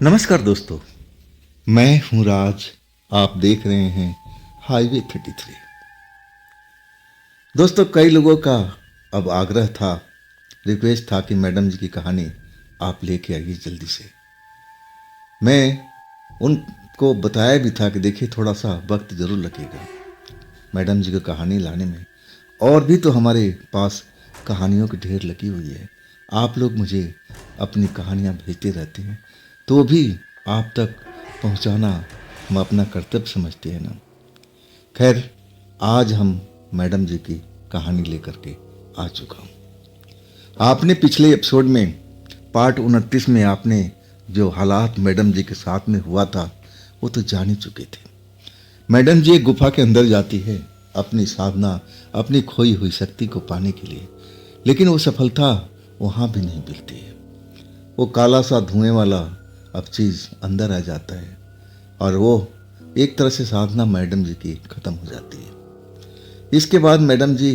नमस्कार दोस्तों, मैं हूं राज। आप देख रहे हैं हाईवे 33। दोस्तों, कई लोगों का अब आग्रह था, रिक्वेस्ट था कि मैडम जी की कहानी आप लेके आइए जल्दी से। मैं उनको बताया भी था कि देखिए थोड़ा सा वक्त ज़रूर लगेगा मैडम जी की कहानी लाने में। और भी तो हमारे पास कहानियों की ढेर लगी हुई है। आप लोग मुझे अपनी कहानियाँ भेजते रहते हैं, तो भी आप तक पहुंचाना हम अपना कर्तव्य समझते हैं ना। खैर, आज हम मैडम जी की कहानी लेकर के आ चुका हूँ। आपने पिछले एपिसोड में पार्ट 29 में आपने जो हालात मैडम जी के साथ में हुआ था वो तो जान ही चुके थे। मैडम जी एक गुफा के अंदर जाती है अपनी साधना, अपनी खोई हुई शक्ति को पाने के लिए, लेकिन वो सफलता वहाँ भी नहीं मिलती है। वो काला सा धुएं वाला अब चीज़ अंदर आ जाता है और वो एक तरह से साधना मैडम जी की ख़त्म हो जाती है। इसके बाद मैडम जी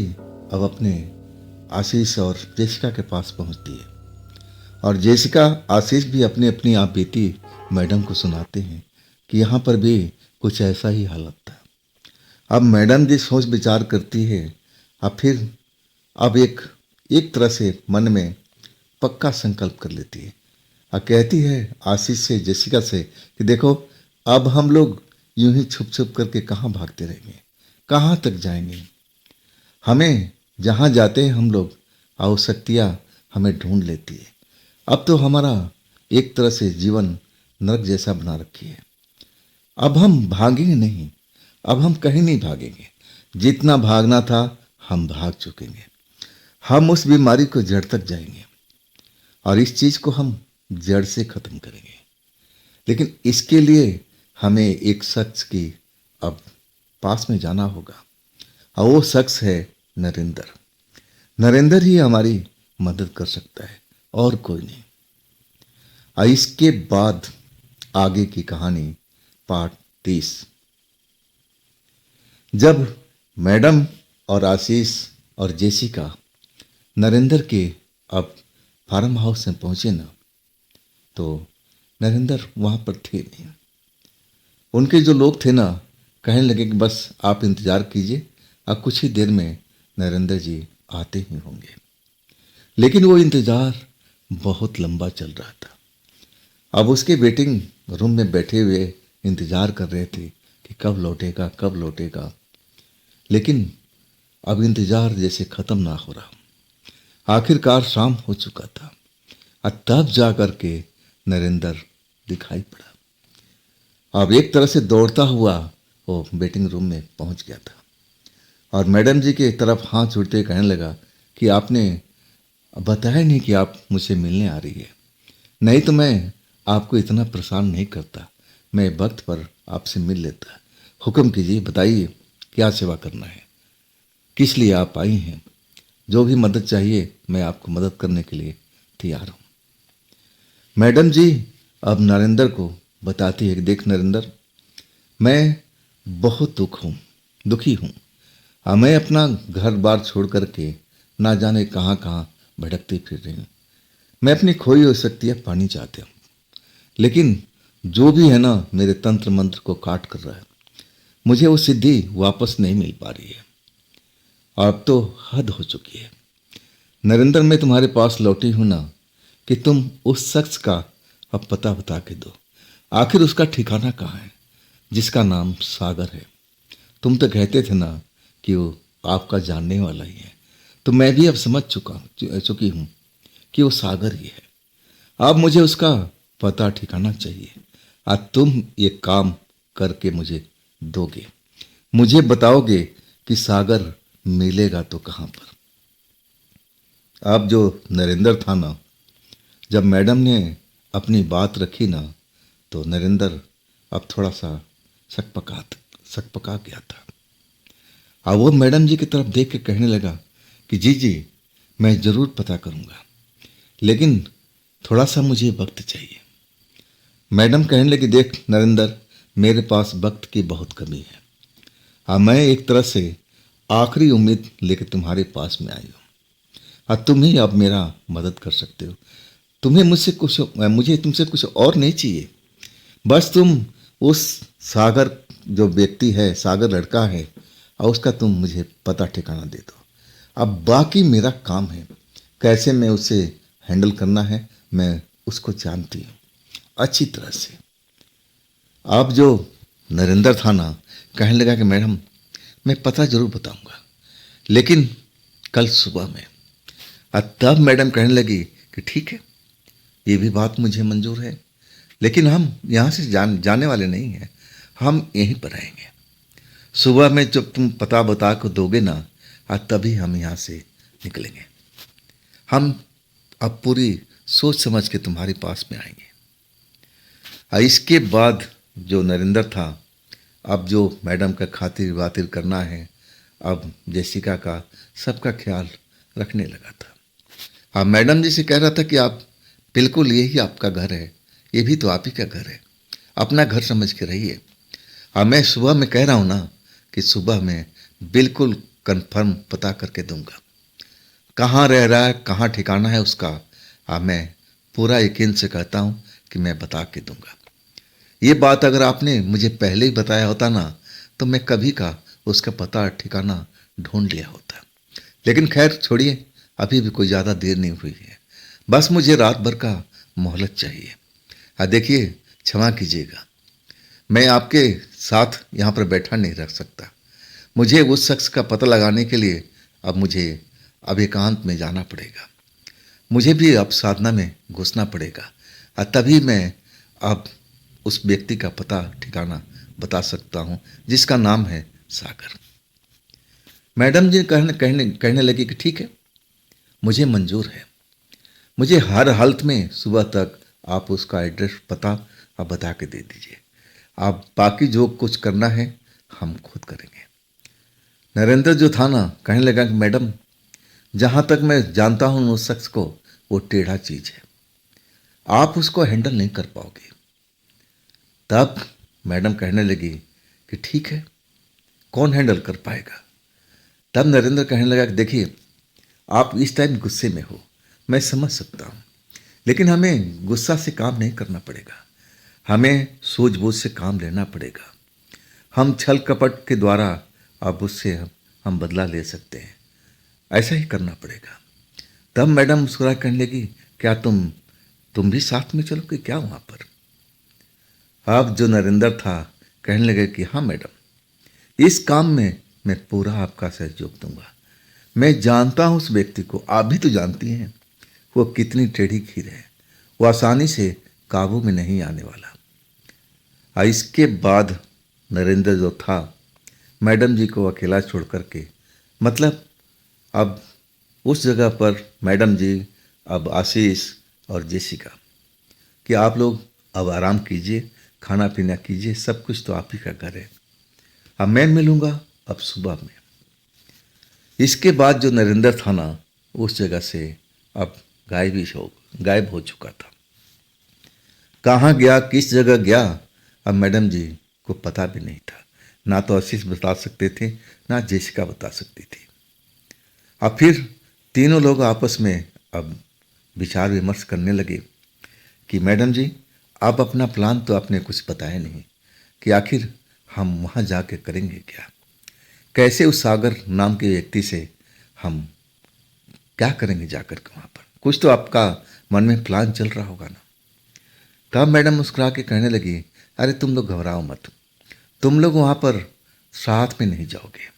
अब अपने आशीष और जेसिका के पास पहुंचती है और जेसिका आशीष भी अपनी अपनी आप बेटी मैडम को सुनाते हैं कि यहाँ पर भी कुछ ऐसा ही हालत था। अब मैडम जी सोच विचार करती है। अब एक तरह से मन में पक्का संकल्प कर लेती है और कहती है आशीष से, जेसिका से कि देखो, अब हम लोग यूं ही छुप छुप करके कहाँ भागते रहेंगे, कहाँ तक जाएंगे। हमें जहाँ जाते हैं हम लोग, आवश्यकताएं हमें ढूंढ लेती है। अब तो हमारा एक तरह से जीवन नरक जैसा बना रखी है। अब हम भागेंगे नहीं, अब हम कहीं नहीं भागेंगे। जितना भागना था हम भाग चुकेंगे। हम उस बीमारी को जड़ तक जाएंगे और इस चीज को हम जड़ से खत्म करेंगे। लेकिन इसके लिए हमें एक शख्स की अब पास में जाना होगा और वो शख्स है नरेंद्र। नरेंद्र ही हमारी मदद कर सकता है और कोई नहीं। और इसके बाद आगे की कहानी पार्ट 30। जब मैडम और आशीष और जेसिका नरेंद्र के अब फार्म हाउस में पहुंचे ना, तो नरेंद्र वहाँ पर थे नहीं। उनके जो लोग थे ना, कहने लगे कि बस आप इंतज़ार कीजिए, अब कुछ ही देर में नरेंद्र जी आते ही होंगे। लेकिन वो इंतज़ार बहुत लंबा चल रहा था। अब उसके वेटिंग रूम में बैठे हुए इंतज़ार कर रहे थे कि कब लौटेगा, कब लौटेगा। लेकिन अब इंतज़ार जैसे ख़त्म ना हो रहा। आखिरकार शाम हो चुका था और तब जा कर के नरेंद्र दिखाई पड़ा। अब एक तरह से दौड़ता हुआ वो वेटिंग रूम में पहुंच गया था और मैडम जी की तरफ हाथ जोड़ते कहने लगा कि आपने बताया नहीं कि आप मुझसे मिलने आ रही है, नहीं तो मैं आपको इतना परेशान नहीं करता। मैं वक्त पर आपसे मिल लेता। हुक्म कीजिए, बताइए क्या सेवा करना है, किस लिए आप आई हैं। जो भी मदद चाहिए मैं आपको मदद करने के लिए तैयार हूँ। मैडम जी अब नरेंद्र को बताती है कि देख नरेंद्र, मैं बहुत दुखी हूँ। मैं अपना घर बार छोड़ करके ना जाने कहाँ कहाँ भटकती फिर रही हूँ। मैं अपनी खोई हुई शक्तियाँ पानी चाहती हूँ, लेकिन जो भी है ना मेरे तंत्र मंत्र को काट कर रहा है। मुझे वो सिद्धि वापस नहीं मिल पा रही है और अब तो हद हो चुकी है। नरेंद्र, मैं तुम्हारे पास लौटी हूं ना कि तुम उस शख्स का अब पता बता के दो। आखिर उसका ठिकाना कहाँ है जिसका नाम सागर है। तुम तो कहते थे ना कि वो आपका जानने वाला ही है, तो मैं भी अब समझ चुकी हूँ कि वो सागर ही है। अब मुझे उसका पता ठिकाना चाहिए। आज तुम ये काम करके मुझे दोगे, मुझे बताओगे कि सागर मिलेगा तो कहाँ पर। अब जो नरेंद्र था ना, जब मैडम ने अपनी बात रखी ना, तो नरेंद्र अब थोड़ा सा सकपका गया था। अब वो मैडम जी की तरफ देख के कहने लगा कि जी मैं ज़रूर पता करूँगा, लेकिन थोड़ा सा मुझे वक्त चाहिए। मैडम कहने लगी, देख नरेंद्र, मेरे पास वक्त की बहुत कमी है। अब मैं एक तरह से आखिरी उम्मीद लेकर तुम्हारे पास में आई हूँ और तुम ही अब मेरा मदद कर सकते हो। मुझे तुमसे कुछ और नहीं चाहिए। बस तुम उस सागर जो व्यक्ति है, सागर लड़का है, और उसका तुम मुझे पता ठिकाना दे दो। अब बाकी मेरा काम है, कैसे मैं उसे हैंडल करना है, मैं उसको जानती हूँ अच्छी तरह से। अब जो नरेंद्र था ना, कहने लगा कि मैडम मैं पता जरूर बताऊंगा, लेकिन कल सुबह में। और तब मैडम कहने लगी कि ठीक है, ये भी बात मुझे मंजूर है, लेकिन हम यहाँ से जाने वाले नहीं हैं, हम यहीं पर रहेंगे। सुबह में जब तुम पता बता को दोगे ना, और तभी हम यहाँ से निकलेंगे। हम अब पूरी सोच समझ के तुम्हारे पास में आएंगे। और इसके बाद जो नरेंद्र था, अब जो मैडम का खातिर वातिर करना है, अब जेसिका का सबका ख्याल रखने लगा था। हाँ, मैडम जी से कह रहा था कि आप बिल्कुल, यही आपका घर है, ये भी तो आप ही का घर है, अपना घर समझ के रहिए। हाँ, मैं सुबह में कह रहा हूँ ना कि सुबह में बिल्कुल कंफर्म पता करके दूंगा, कहाँ रह रहा है, कहाँ ठिकाना है उसका। हाँ, मैं पूरा यकीन से कहता हूँ कि मैं बता के दूंगा। ये बात अगर आपने मुझे पहले ही बताया होता ना, तो मैं कभी का उसका पता ठिकाना ढूंढ लिया होता। लेकिन खैर छोड़िए, अभी भी कोई ज़्यादा देर नहीं हुई है, बस मुझे रात भर का मोहलत चाहिए। हाँ देखिए, क्षमा कीजिएगा, मैं आपके साथ यहाँ पर बैठा नहीं रख सकता। मुझे उस शख्स का पता लगाने के लिए अब मुझे अब एकांत में जाना पड़ेगा। मुझे भी अब साधना में घुसना पड़ेगा, और तभी मैं अब उस व्यक्ति का पता ठिकाना बता सकता हूँ जिसका नाम है सागर। मैडम जी कहने लगी कि ठीक है, मुझे मंजूर है। मुझे हर हालत में सुबह तक आप उसका एड्रेस पता आप बता के दे दीजिए। आप बाकी जो कुछ करना है हम खुद करेंगे। नरेंद्र जो था ना, कहने लगा कि मैडम, जहाँ तक मैं जानता हूँ उस शख्स को, वो टेढ़ा चीज है, आप उसको हैंडल नहीं कर पाओगे। तब मैडम कहने लगी कि ठीक है, कौन हैंडल कर पाएगा। तब नरेंद्र कहने लगा कि देखिए, आप इस टाइम गुस्से में हो, मैं समझ सकता हूँ, लेकिन हमें गुस्सा से काम नहीं करना पड़ेगा, हमें सूझबूझ से काम लेना पड़ेगा। हम छल कपट के द्वारा अब उससे हम बदला ले सकते हैं, ऐसा ही करना पड़ेगा। तब मैडम मुस्कुरा कहने लगी, क्या तुम भी साथ में चलोगे क्या वहाँ पर। अब जो नरेंद्र था कहने लगे कि हाँ मैडम, इस काम में मैं पूरा आपका सहयोग दूंगा। मैं जानता हूँ उस व्यक्ति को, आप भी तो जानती हैं वो कितनी टेढ़ी खीर है, वो आसानी से काबू में नहीं आने वाला। और इसके बाद नरेंद्र जो था, मैडम जी को अकेला छोड़ करके, मतलब अब उस जगह पर मैडम जी, अब आशीष और जेसिका, कि आप लोग अब आराम कीजिए, खाना पीना कीजिए, सब कुछ तो आप ही का घर है, अब मैं मिलूँगा अब सुबह में। इसके बाद जो नरेंद्र था ना, उस जगह से अब गायब हो चुका था। कहाँ गया, किस जगह गया, अब मैडम जी को पता भी नहीं था। ना तो आशीष बता सकते थे, ना जेसिका बता सकती थी। अब फिर तीनों लोग आपस में अब विचार विमर्श करने लगे कि मैडम जी, आप अपना प्लान तो आपने कुछ बताया नहीं कि आखिर हम वहाँ जाके करेंगे क्या, कैसे उस सागर नाम के व्यक्ति से हम क्या करेंगे जाकर के वहाँ पर। कुछ तो आपका मन में प्लान चल रहा होगा ना। तब मैडम मुस्कुरा के कहने लगी, अरे तुम लोग घबराओ मत, तुम लोग वहाँ पर साथ में नहीं जाओगे।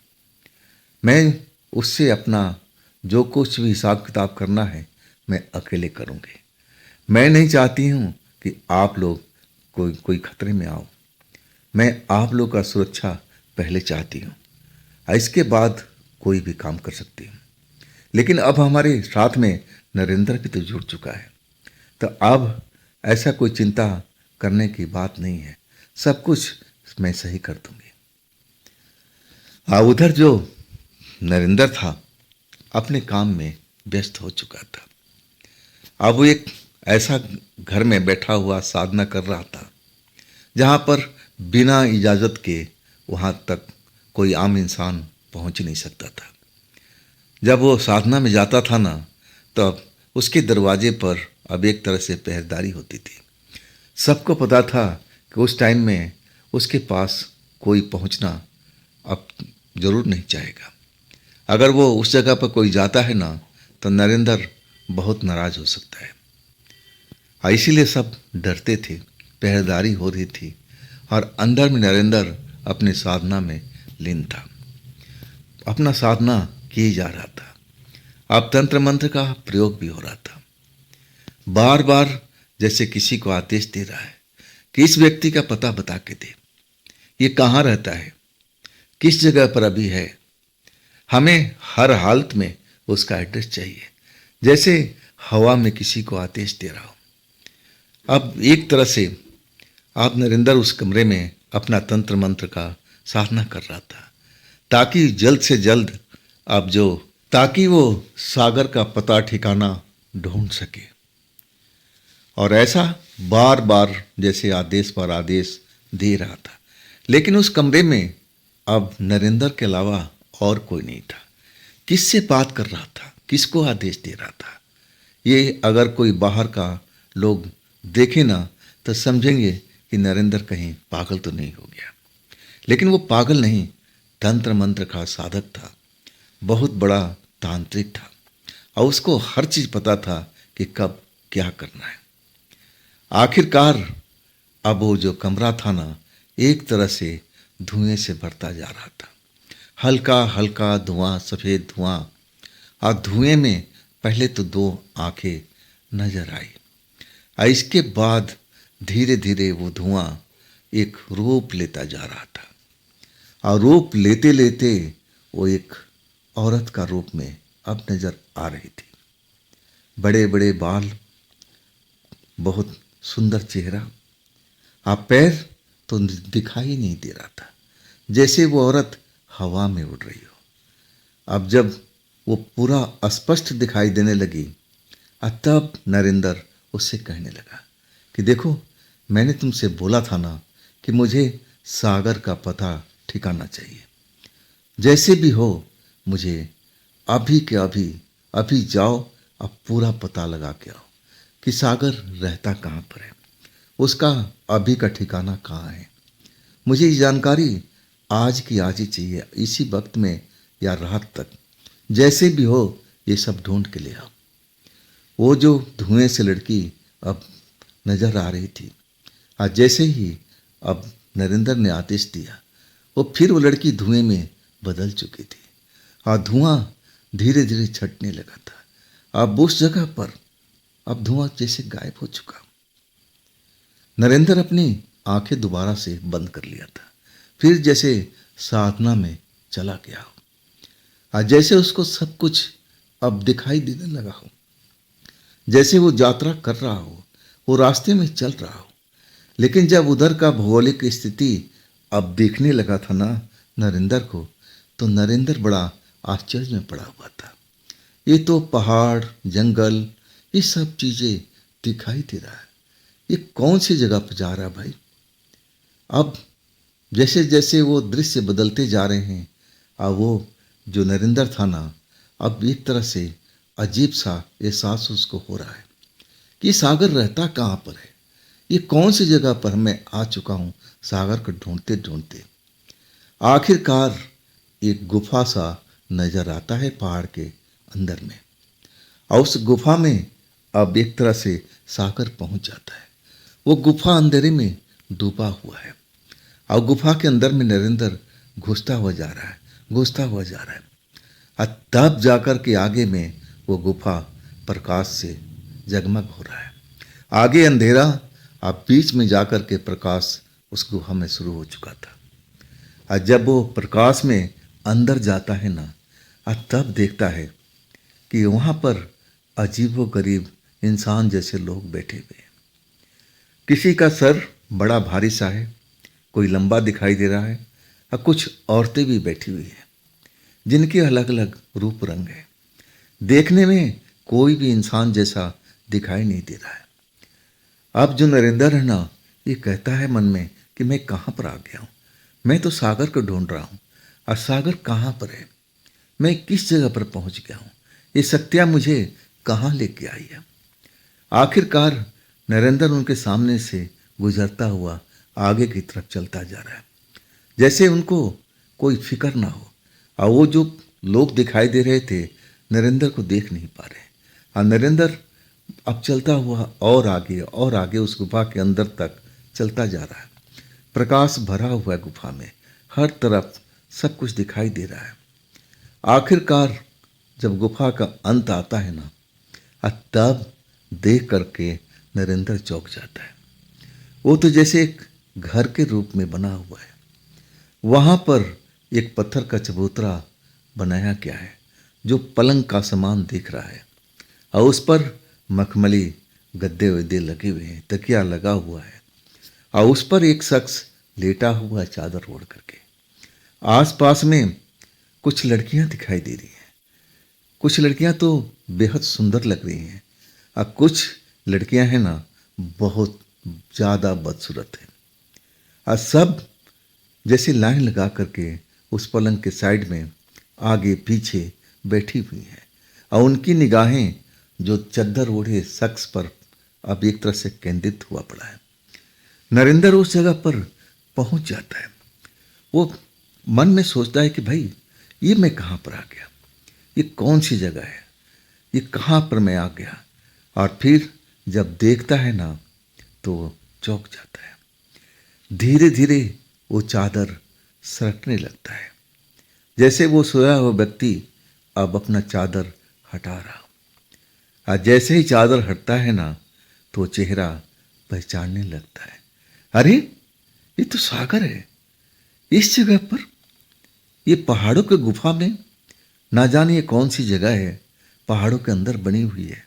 मैं उससे अपना जो कुछ भी हिसाब किताब करना है मैं अकेले करूँगी। मैं नहीं चाहती हूँ कि आप लोग कोई खतरे में आओ। मैं आप लोग का सुरक्षा पहले चाहती हूँ, इसके बाद कोई भी काम कर सकती हूँ। लेकिन अब हमारे साथ में नरेंद्र भी तो जुड़ चुका है, तो अब ऐसा कोई चिंता करने की बात नहीं है, सब कुछ मैं सही कर दूंगी। उधर जो नरेंद्र था अपने काम में व्यस्त हो चुका था। अब वो एक ऐसा घर में बैठा हुआ साधना कर रहा था जहाँ पर बिना इजाज़त के वहाँ तक कोई आम इंसान पहुँच नहीं सकता था। जब वो साधना में जाता था ना, तब उसके दरवाजे पर अब एक तरह से पहरेदारी होती थी। सबको पता था कि कि उस टाइम में उसके पास कोई पहुंचना अब जरूर नहीं चाहेगा। अगर वो उस जगह पर कोई जाता है ना तो नरेंद्र बहुत नाराज हो सकता है। इसीलिए सब डरते थे, पहरेदारी हो रही थी और अंदर में नरेंद्र अपने साधना में लीन था, अपना साधना किए जा रहा था। अब तंत्र मंत्र का प्रयोग भी हो रहा था। बार बार जैसे किसी को आदेश दे रहा है कि इस व्यक्ति का पता बता के दे, ये कहाँ रहता है, किस जगह पर अभी है, हमें हर हालत में उसका एड्रेस चाहिए, जैसे हवा में किसी को आदेश दे रहा हो। अब एक तरह से आप नरेंद्र उस कमरे में अपना तंत्र मंत्र का साधना कर रहा था ताकि जल्द से जल्द अब जो ताकि वो सागर का पता ठिकाना ढूंढ सके। और ऐसा बार बार जैसे आदेश पर आदेश दे रहा था, लेकिन उस कमरे में अब नरेंद्र के अलावा और कोई नहीं था। किससे बात कर रहा था, किसको आदेश दे रहा था, ये अगर कोई बाहर का लोग देखे ना तो समझेंगे कि नरेंद्र कहीं पागल तो नहीं हो गया। लेकिन वो पागल नहीं, तंत्र मंत्र का साधक था, बहुत बड़ा तांत्रिक था और उसको हर चीज पता था कि कब क्या करना है। आखिरकार अब वो जो कमरा था ना एक तरह से धुएं से भरता जा रहा था। हल्का हल्का धुआं, सफेद धुआं, और धुएं में पहले तो 2 आंखें नजर आई और इसके बाद धीरे धीरे वो धुआं एक रूप लेता जा रहा था और रूप लेते लेते वो एक औरत का रूप में अब नजर आ रही थी। बड़े बड़े बाल, बहुत सुंदर चेहरा, आप पैर तो दिखाई नहीं दे रहा था, जैसे वो औरत हवा में उड़ रही हो। अब जब वो पूरा स्पष्ट दिखाई देने लगी तब नरेंद्र उससे कहने लगा कि देखो, मैंने तुमसे बोला था ना कि मुझे सागर का पता ठिकाना चाहिए, जैसे भी हो मुझे अभी के अभी जाओ, अब पूरा पता लगा के आओ कि सागर रहता कहाँ पर है, उसका अभी का ठिकाना कहाँ है। मुझे ये जानकारी आज की आज ही चाहिए, इसी वक्त में या रात तक, जैसे भी हो ये सब ढूंढ के ले आओ। वो जो धुएं से लड़की अब नजर आ रही थी, आज जैसे ही अब नरेंद्र ने आदेश दिया वो लड़की धुएं में बदल चुकी थी और धुआं धीरे धीरे छटने लगा था। अब उस जगह पर अब धुआं जैसे गायब हो चुका। नरेंद्र अपनी आंखें दोबारा से बंद कर लिया था, फिर जैसे साधना में चला गया हो, आज जैसे उसको सब कुछ अब दिखाई देने लगा हो, जैसे वो यात्रा कर रहा हो, वो रास्ते में चल रहा हो। लेकिन जब उधर का भौगोलिक स्थिति अब देखने लगा था ना नरेंद्र को, तो नरेंद्र बड़ा आश्चर्य में पड़ा हुआ था। ये तो पहाड़, जंगल, ये सब चीजें दिखाई दे रहा है, ये कौन सी जगह पर जा रहा है भाई। अब जैसे जैसे वो दृश्य बदलते जा रहे हैं, अब वो जो नरेंद्र था ना, अब एक तरह से अजीब सा एहसास उसको हो रहा है कि सागर रहता कहाँ पर है, ये कौन सी जगह पर मैं आ चुका हूँ सागर को ढूंढते ढूंढते। आखिरकार एक गुफा सा नजर आता है पहाड़ के अंदर में, और उस गुफा में अब एक तरह से सागर पहुंच जाता है। वो गुफा अंधेरे में डूबा हुआ है और गुफा के अंदर में नरेंद्र घुसता हुआ जा रहा है, घुसता हुआ जा रहा है। और तब जाकर के आगे में वो गुफा प्रकाश से जगमग हो रहा है। आगे अंधेरा, अब बीच में जाकर के प्रकाश उस गुफा में शुरू हो चुका था। और जब वो प्रकाश में अंदर जाता है ना, और तब देखता है कि वहाँ पर अजीबोगरीब इंसान जैसे लोग बैठे हुए हैं। किसी का सर बड़ा भारी सा है, कोई लंबा दिखाई दे रहा है, और कुछ औरतें भी बैठी हुई हैं जिनके अलग अलग रूप रंग है। देखने में कोई भी इंसान जैसा दिखाई नहीं दे रहा है। अब जो नरेंद्र है ना, ये कहता है मन में कि मैं कहाँ पर आ गया हूँ, मैं तो सागर को ढूंढ रहा हूँ और सागर कहाँ पर है, मैं किस जगह पर पहुँच गया हूँ, ये शक्तियाँ मुझे कहाँ लेके आई है। आखिरकार नरेंद्र उनके सामने से गुजरता हुआ आगे की तरफ चलता जा रहा है, जैसे उनको कोई फिक्र ना हो। और वो जो लोग दिखाई दे रहे थे नरेंद्र को देख नहीं पा रहे। और नरेंद्र अब चलता हुआ और आगे उस गुफा के अंदर तक चलता जा रहा है। प्रकाश भरा हुआ है गुफा में, हर तरफ सब कुछ दिखाई दे रहा है। आखिरकार जब गुफा का अंत आता है ना, तब देख करके नरेंद्र चौंक जाता है। वो तो जैसे एक घर के रूप में बना हुआ है। वहाँ पर एक पत्थर का चबूतरा बनाया गया है जो पलंग का समान दिख रहा है, और उस पर मखमली गद्दे वद्दे लगे हुए हैं, तकिया लगा हुआ है, और उस पर एक शख्स लेटा हुआ है चादर ओढ़ करके। आसपास में कुछ लड़कियां दिखाई दे रही हैं। कुछ लड़कियां तो बेहद सुंदर लग रही हैं, और कुछ लड़कियां हैं ना बहुत ज़्यादा बदसूरत हैं। और सब जैसे लाइन लगा करके उस पलंग के साइड में आगे पीछे बैठी हुई हैं, और उनकी निगाहें जो चद्दर ओढ़े शख्स पर अब एक तरह से केंद्रित हुआ पड़ा है। नरेंद्र उस जगह पर पहुंच जाता है। वो मन में सोचता है कि भाई ये मैं कहाँ पर आ गया, ये कौन सी जगह है, ये कहाँ पर मैं आ गया। और फिर जब देखता है ना तो चौंक जाता है। धीरे धीरे वो चादर सरकने लगता है, जैसे वो सोया हुआ व्यक्ति अब अपना चादर हटा रहा। और जैसे ही चादर हटता है ना तो चेहरा पहचानने लगता है। अरे ये तो सागर है। इस जगह पर, ये पहाड़ों के गुफा में, ना जाने ये कौन सी जगह है, पहाड़ों के अंदर बनी हुई है।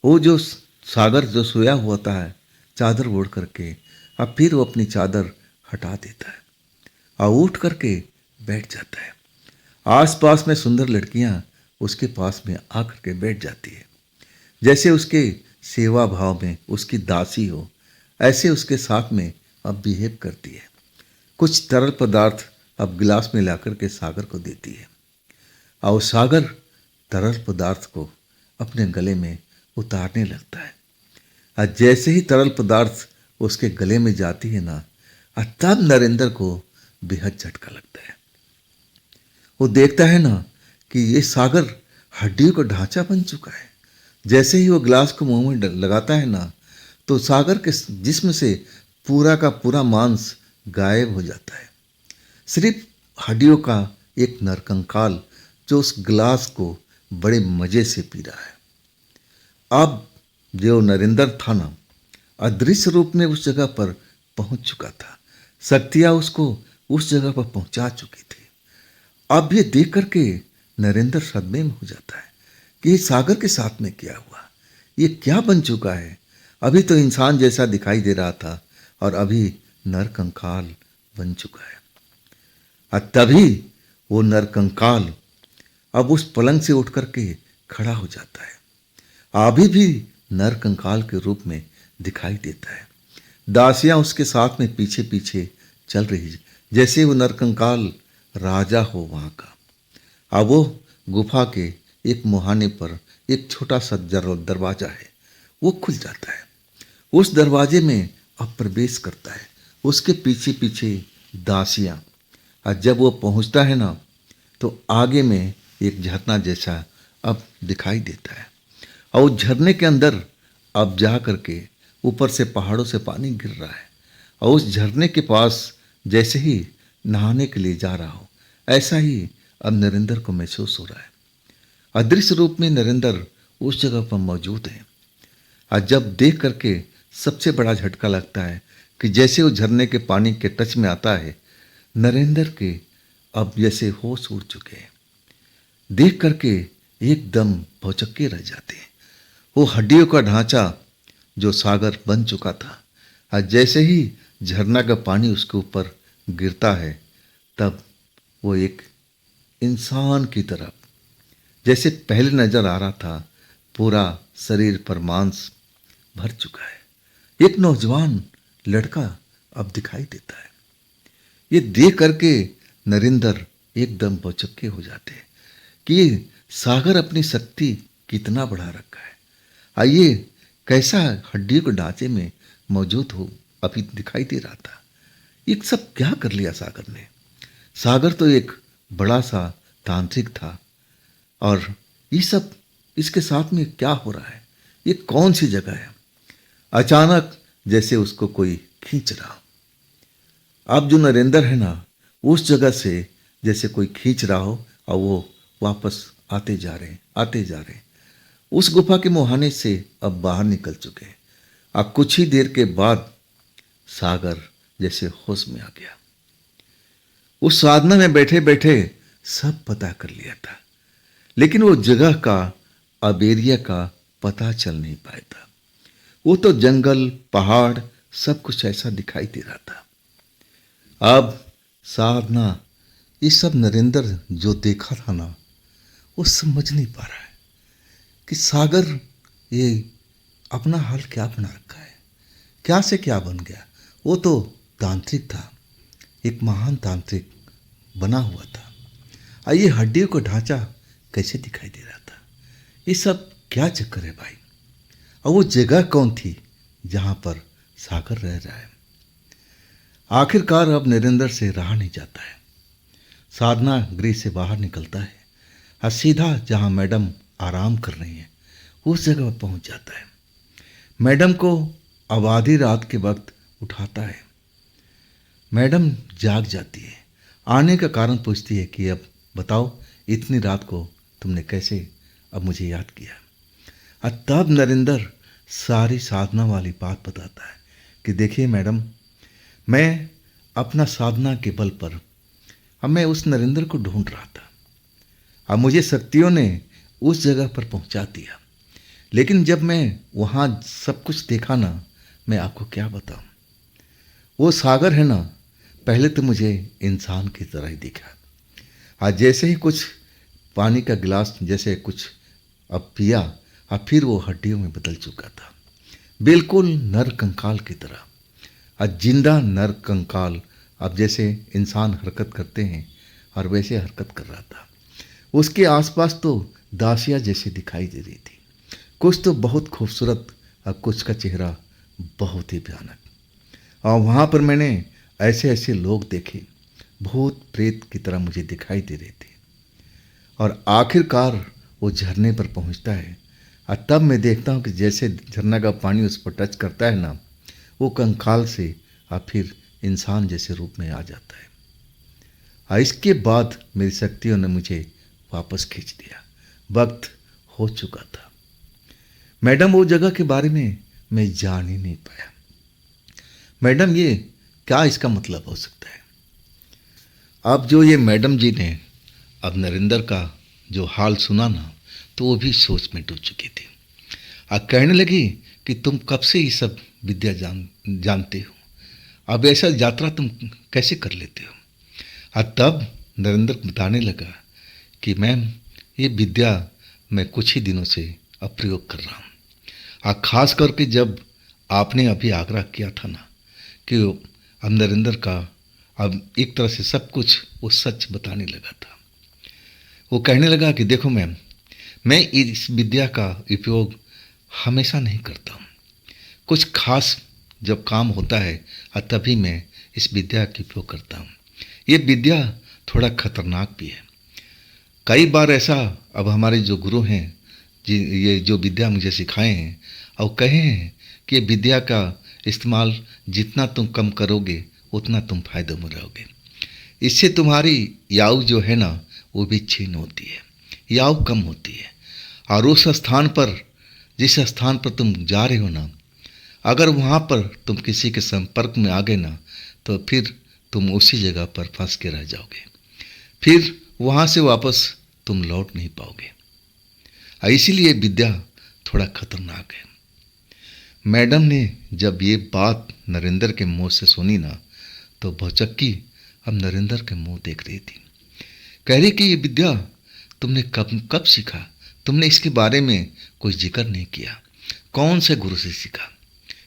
वो जो सागर जो सोया हुआ है चादर ओढ़ करके, अब फिर वो अपनी चादर हटा देता है और उठ करके बैठ जाता है। आसपास में सुंदर लड़कियां उसके पास में आकर के बैठ जाती है, जैसे उसके सेवा भाव में उसकी दासी हो, ऐसे उसके साथ में अब बिहेव करती है। कुछ तरल पदार्थ अब गिलास में लाकर के सागर को देती है, और सागर तरल पदार्थ को अपने गले में उतारने लगता है। और जैसे ही तरल पदार्थ उसके गले में जाती है ना, तब नरेंद्र को बेहद झटका लगता है। वो देखता है ना कि ये सागर हड्डियों का ढांचा बन चुका है। जैसे ही वो गिलास को मुंह में लगाता है ना तो सागर के जिस्म से पूरा का पूरा मांस गायब हो जाता है। सिर्फ हड्डियों का एक नरकंकाल जो उस गिलास को बड़े मजे से पी रहा है। अब जो नरेंद्र था ना, अदृश्य रूप में उस जगह पर पहुंच चुका था। शक्तियां उसको उस जगह पर पहुंचा चुकी थी। अब ये देख करके नरेंद्र सदमे में हो जाता है कि ये सागर के साथ में क्या हुआ, ये क्या बन चुका है। अभी तो इंसान जैसा दिखाई दे रहा था और अभी नरकंकाल बन चुका है। और तभी वो नरकंकाल अब उस पलंग से उठ करके खड़ा हो जाता है। अभी भी नरकंकाल के रूप में दिखाई देता है। दासियां उसके साथ में पीछे पीछे चल रही है, जैसे वो नरकंकाल राजा हो वहाँ का। अब वो गुफा के एक मुहाने पर एक छोटा सा दरवाजा है, वो खुल जाता है। उस दरवाजे में अब प्रवेश करता है, उसके पीछे पीछे दासियां। और जब वो पहुंचता है ना तो आगे में एक झरना जैसा अब दिखाई देता है, और उस झरने के अंदर अब जा करके ऊपर से पहाड़ों से पानी गिर रहा है, और उस झरने के पास जैसे ही नहाने के लिए जा रहा हो, ऐसा ही अब नरेंद्र को महसूस हो रहा है। अदृश्य रूप में नरेंद्र उस जगह पर मौजूद है। और जब देख करके सबसे बड़ा झटका लगता है कि जैसे वो झरने के पानी के टच में आता है, नरेंद्र के अब जैसे होश उड़ चुके हैं। देख करके एकदम भौचक्के रह जाते हैं। वो हड्डियों का ढांचा जो सागर बन चुका था, और जैसे ही झरना का पानी उसके ऊपर गिरता है, तब वो एक इंसान की तरफ जैसे पहले नजर आ रहा था, पूरा शरीर पर मांस भर चुका है। एक नौजवान लड़का अब दिखाई देता है। ये देख करके नरेंद्र एकदम भौचक्के हो जाते हैं कि ये सागर अपनी शक्ति कितना बढ़ा रखा है। आइए कैसा हड्डियों के ढांचे में मौजूद हो अभी दिखाई दे रहा था। ये सब क्या कर लिया सागर ने? सागर तो एक बड़ा सा तांत्रिक था, और ये सब इसके साथ में क्या हो रहा है? ये कौन सी जगह है? अचानक जैसे उसको कोई खींच रहा। अब जो नरेंद्र है ना, उस जगह से जैसे कोई खींच रहा हो, और वो वापस आते जा रहे हैं, आते जा रहे हैं। उस गुफा के मुहाने से अब बाहर निकल चुके हैं। अब कुछ ही देर के बाद सागर जैसे होश में आ गया। उस साधना में बैठे बैठे सब पता कर लिया था, लेकिन वो जगह का, अब एरिया का पता चल नहीं पाया था। वो तो जंगल, पहाड़, सब कुछ ऐसा दिखाई दे रहा था। अब साधना, ये सब नरेंद्र जो देखा था ना, वो समझ नहीं पा रहा है कि सागर ये अपना हाल क्या बना रखा है, क्या से क्या बन गया। वो तो तांत्रिक था, एक महान तांत्रिक बना हुआ था, और ये हड्डियों का ढांचा कैसे दिखाई दे रहा था। ये सब क्या चक्कर है भाई? और वो जगह कौन थी जहाँ पर सागर रह रहा है? आखिरकार अब नरेंद्र से रहा नहीं जाता है। साधना गृह से बाहर निकलता है और सीधा जहाँ मैडम आराम कर रही हैं उस जगह पर पहुँच जाता है। मैडम को अब आधी रात के वक्त उठाता है। मैडम जाग जाती है। आने का कारण पूछती है कि अब बताओ, इतनी रात को तुमने कैसे अब मुझे याद किया? और तब नरेंद्र सारी साधना वाली बात बताता है कि देखिए मैडम, मैं अपना साधना के बल पर, अब मैं उस नरेंद्र को ढूंढ रहा था। अब मुझे शक्तियों ने उस जगह पर पहुंचा दिया, लेकिन जब मैं वहाँ सब कुछ देखा ना, मैं आपको क्या बताऊं। वो सागर है ना, पहले तो मुझे इंसान की तरह ही दिखा। आज जैसे ही कुछ पानी का गिलास जैसे कुछ अब पिया, और फिर वो हड्डियों में बदल चुका था, बिल्कुल नर कंकाल की तरह। आज जिंदा नर कंकाल, अब जैसे इंसान हरकत करते हैं और वैसे हरकत कर रहा था। उसके आसपास तो दासियाँ जैसी दिखाई दे रही थी। कुछ तो बहुत खूबसूरत और कुछ का चेहरा बहुत ही भयानक। और वहाँ पर मैंने ऐसे ऐसे लोग देखे, भूत प्रेत की तरह मुझे दिखाई दे रहे थे। और आखिरकार वो झरने पर पहुँचता है, और तब मैं देखता हूँ कि जैसे झरना का पानी उस पर टच करता है ना, वो कंकाल से और फिर इंसान जैसे रूप में आ जाता है। और इसके बाद मेरी शक्तियों ने मुझे वापस खींच दिया। वक्त हो चुका था। मैडम वो जगह के बारे में मैं जान ही नहीं पाया। मैडम, ये क्या इसका मतलब हो सकता है? अब जो ये मैडम जी ने अब नरेंद्र का जो हाल सुना ना, तो वो भी सोच में डूब चुकी थी। अब कहने लगी कि तुम कब से ये सब विद्या जानते हो? अब ऐसा यात्रा तुम कैसे कर लेते हो? और तब नरेंद्र बताने लगा कि मैम, ये विद्या मैं कुछ ही दिनों से अब प्रयोग कर रहा हूँ। और ख़ास करके जब आपने अभी आग्रह किया था ना कि अब नरेंद्र का अब एक तरह से सब कुछ वो सच बताने लगा था। वो कहने लगा कि देखो मैम, मैं इस विद्या का उपयोग हमेशा नहीं करता हूँ। कुछ खास जब काम होता है तभी मैं इस विद्या का उपयोग करता हूँ। ये विद्या थोड़ा खतरनाक भी है। कई बार ऐसा अब हमारे जो गुरु हैं जी, ये जो विद्या मुझे सिखाए हैं, और कहे हैं कि ये विद्या का इस्तेमाल जितना तुम कम करोगे उतना तुम फायदे में रहोगे। इससे तुम्हारी याव जो है ना, वो भी छीन होती है, याव कम होती है। और उस स्थान पर, जिस स्थान पर तुम जा रहे हो ना, अगर वहाँ पर तुम किसी के संपर्क में आ गए ना, तो फिर तुम उसी जगह पर फंस के रह जाओगे। फिर वहाँ से वापस तुम लौट नहीं पाओगे। इसीलिए विद्या थोड़ा खतरनाक है। मैडम ने जब ये बात नरेंद्र के मुंह से सुनी ना, तो भौचक्की अब नरेंद्र के मुंह देख रही थी। कह रही कि ये विद्या तुमने कब सीखा? तुमने इसके बारे में कोई जिक्र नहीं किया। कौन से गुरु से सीखा?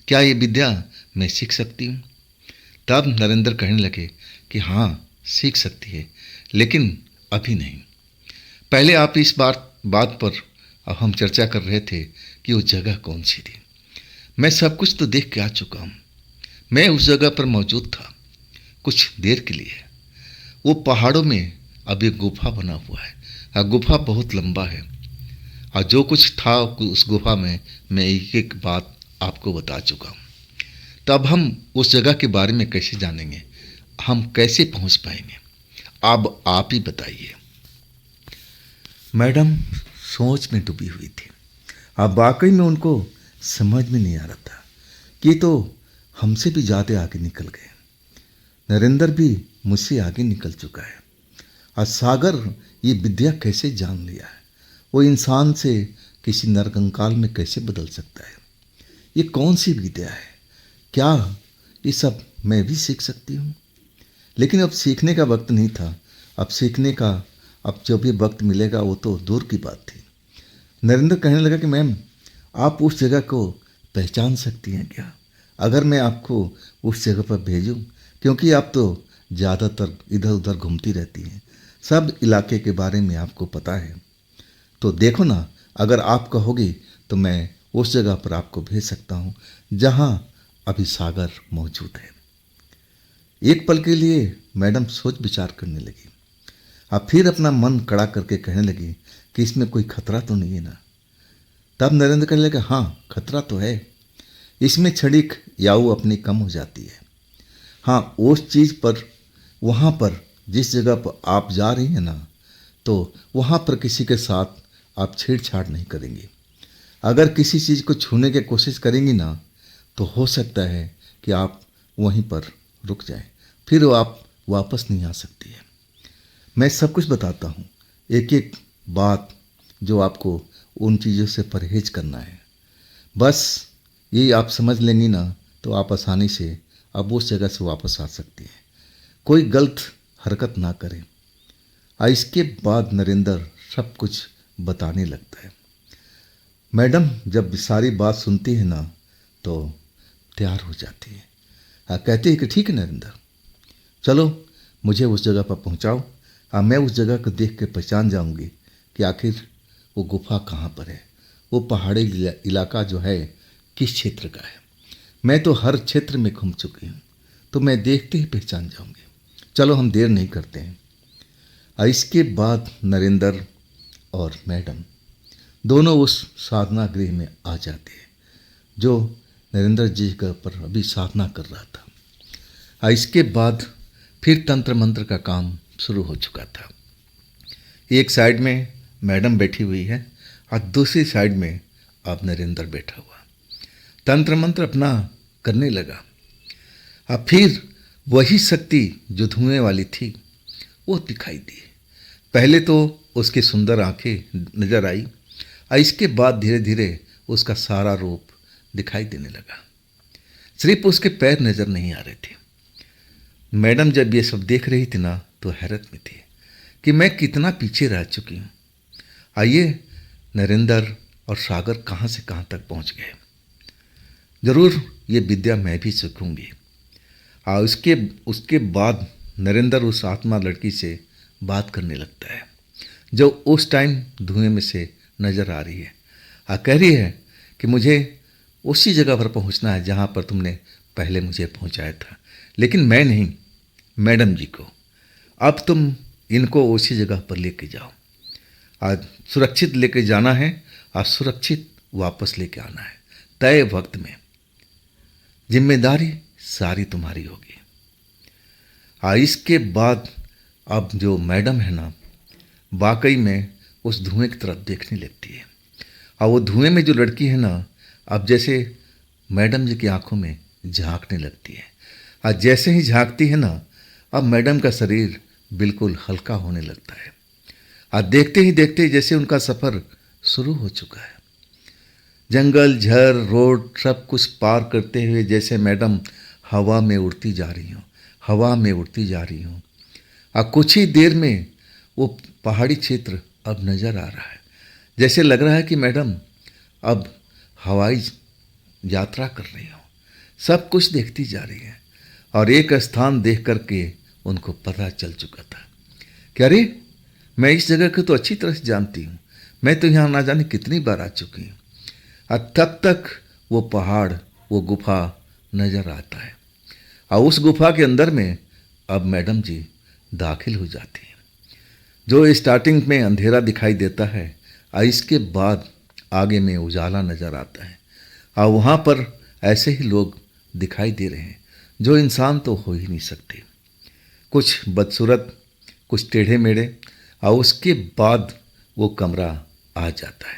क्या ये विद्या मैं सीख सकती हूँ? तब नरेंद्र कहने लगे कि हाँ, सीख सकती है, लेकिन अभी नहीं। पहले आप इस बात पर हम चर्चा कर रहे थे कि वो जगह कौन सी थी। मैं सब कुछ तो देख के आ चुका हूँ। मैं उस जगह पर मौजूद था कुछ देर के लिए। वो पहाड़ों में अब एक गुफा बना हुआ है और गुफा बहुत लंबा है और जो कुछ था उस गुफा में मैं एक एक बात आपको बता चुका हूँ। तब हम उस जगह के बारे में कैसे जानेंगे, हम कैसे पहुँच पाएंगे, अब आप ही बताइए। मैडम सोच में डूबी हुई थी। अब वाकई में उनको समझ में नहीं आ रहा था कि तो हमसे भी ज़्यादा आगे निकल गए। नरेंद्र भी मुझसे आगे निकल चुका है और सागर ये विद्या कैसे जान लिया है, वो इंसान से किसी नरकंकाल में कैसे बदल सकता है, ये कौन सी विद्या है, क्या ये सब मैं भी सीख सकती हूँ। लेकिन अब सीखने का वक्त नहीं था। अब सीखने का अब जो भी वक्त मिलेगा वो तो दूर की बात थी। नरेंद्र कहने लगा कि मैम आप उस जगह को पहचान सकती हैं क्या, अगर मैं आपको उस जगह पर भेजूं, क्योंकि आप तो ज़्यादातर इधर उधर घूमती रहती हैं, सब इलाके के बारे में आपको पता है, तो देखो ना अगर आप कहोगी तो मैं उस जगह पर आपको भेज सकता हूँ जहाँ अभी सागर मौजूद है। एक पल के लिए मैडम सोच विचार करने लगी। अब फिर अपना मन कड़ा करके कहने लगी कि इसमें कोई खतरा तो नहीं है ना। तब नरेंद्र कहने लगा हाँ खतरा तो है, इसमें क्षणिक याऊ अपनी कम हो जाती है। हाँ उस चीज़ पर वहाँ पर जिस जगह पर आप जा रही हैं ना, तो वहाँ पर किसी के साथ आप छेड़छाड़ नहीं करेंगी। अगर किसी चीज़ को छूने की कोशिश करेंगी ना तो हो सकता है कि आप वहीं पर रुक जाएं, फिर वो आप वापस नहीं आ सकती है। मैं सब कुछ बताता हूँ, एक एक बात जो आपको उन चीज़ों से परहेज करना है। बस ये आप समझ लेंगी ना तो आप आसानी से अब उस जगह से वापस आ सकती हैं। कोई गलत हरकत ना करें। और इसके बाद नरेंद्र सब कुछ बताने लगता है। मैडम जब सारी बात सुनती है ना तो तैयार हो जाती है और कहती है कि ठीक है नरेंद्र, चलो मुझे उस जगह पर पहुंचाओ और मैं उस जगह को देख के पहचान जाऊंगी कि आखिर वो गुफा कहाँ पर है, वो पहाड़ी इलाका जो है किस क्षेत्र का है। मैं तो हर क्षेत्र में घूम चुकी हूँ, तो मैं देखते ही पहचान जाऊंगी। चलो हम देर नहीं करते हैं। और इसके बाद नरेंद्र और मैडम दोनों उस साधना गृह में आ जाते हैं जो नरेंद्र जी का पर अभी साधना कर रहा था। और इसके बाद फिर तंत्र मंत्र का काम शुरू हो चुका था। एक साइड में मैडम बैठी हुई है और दूसरी साइड में अब नरेंद्र बैठा हुआ तंत्र मंत्र अपना करने लगा। अब फिर वही शक्ति जो धुएं वाली थी वो दिखाई दी। पहले तो उसकी सुंदर आंखें नजर आई और इसके बाद धीरे धीरे उसका सारा रूप दिखाई देने लगा। सिर्फ उसके पैर नजर नहीं आ रहे थे। मैडम जब ये सब देख रही थी ना तो हैरत में थी कि मैं कितना पीछे रह चुकी हूँ। आइए नरेंद्र और सागर कहाँ से कहाँ तक पहुँच गए। ज़रूर ये विद्या मैं भी सीखूंगी। और उसके बाद नरेंद्र उस आत्मा लड़की से बात करने लगता है जो उस टाइम धुएं में से नज़र आ रही है और कह रही है कि मुझे उसी जगह पर पहुंचना है जहां पर तुमने पहले मुझे पहुंचाया था, लेकिन मैं नहीं, मैडम जी को। अब तुम इनको उसी जगह पर लेके जाओ। आज सुरक्षित लेके जाना है और सुरक्षित वापस लेके आना है तय वक्त में। जिम्मेदारी सारी तुम्हारी होगी। इसके बाद अब जो मैडम है ना वाकई में उस धुएं की तरफ देखने लगती है और वो धुएं में जो लड़की है ना अब जैसे मैडम जी की आंखों में झांकने लगती है। और जैसे ही झांकती है ना अब मैडम का शरीर बिल्कुल हल्का होने लगता है और देखते ही देखते जैसे उनका सफ़र शुरू हो चुका है। जंगल झर रोड सब कुछ पार करते हुए जैसे मैडम हवा में उड़ती जा रही हूँ, हवा में उड़ती जा रही हूँ। और कुछ ही देर में वो पहाड़ी क्षेत्र अब नज़र आ रहा है। जैसे लग रहा है कि मैडम अब हवाई यात्रा कर रही हो। सब कुछ देखती जा रही है और एक स्थान देख करके उनको पता चल चुका था कि अरे मैं इस जगह को तो अच्छी तरह से जानती हूँ, मैं तो यहाँ ना जाने कितनी बार आ चुकी हूँ। और तब तक वो पहाड़ वो गुफा नज़र आता है और उस गुफा के अंदर में अब मैडम जी दाखिल हो जाती हैं। जो स्टार्टिंग में अंधेरा दिखाई देता है और इसके बाद आगे में उजाला नज़र आता है, और वहाँ पर ऐसे ही लोग दिखाई दे रहे हैं जो इंसान तो हो ही नहीं सकते, कुछ बदसूरत, कुछ टेढ़े मेढ़े। और उसके बाद वो कमरा आ जाता है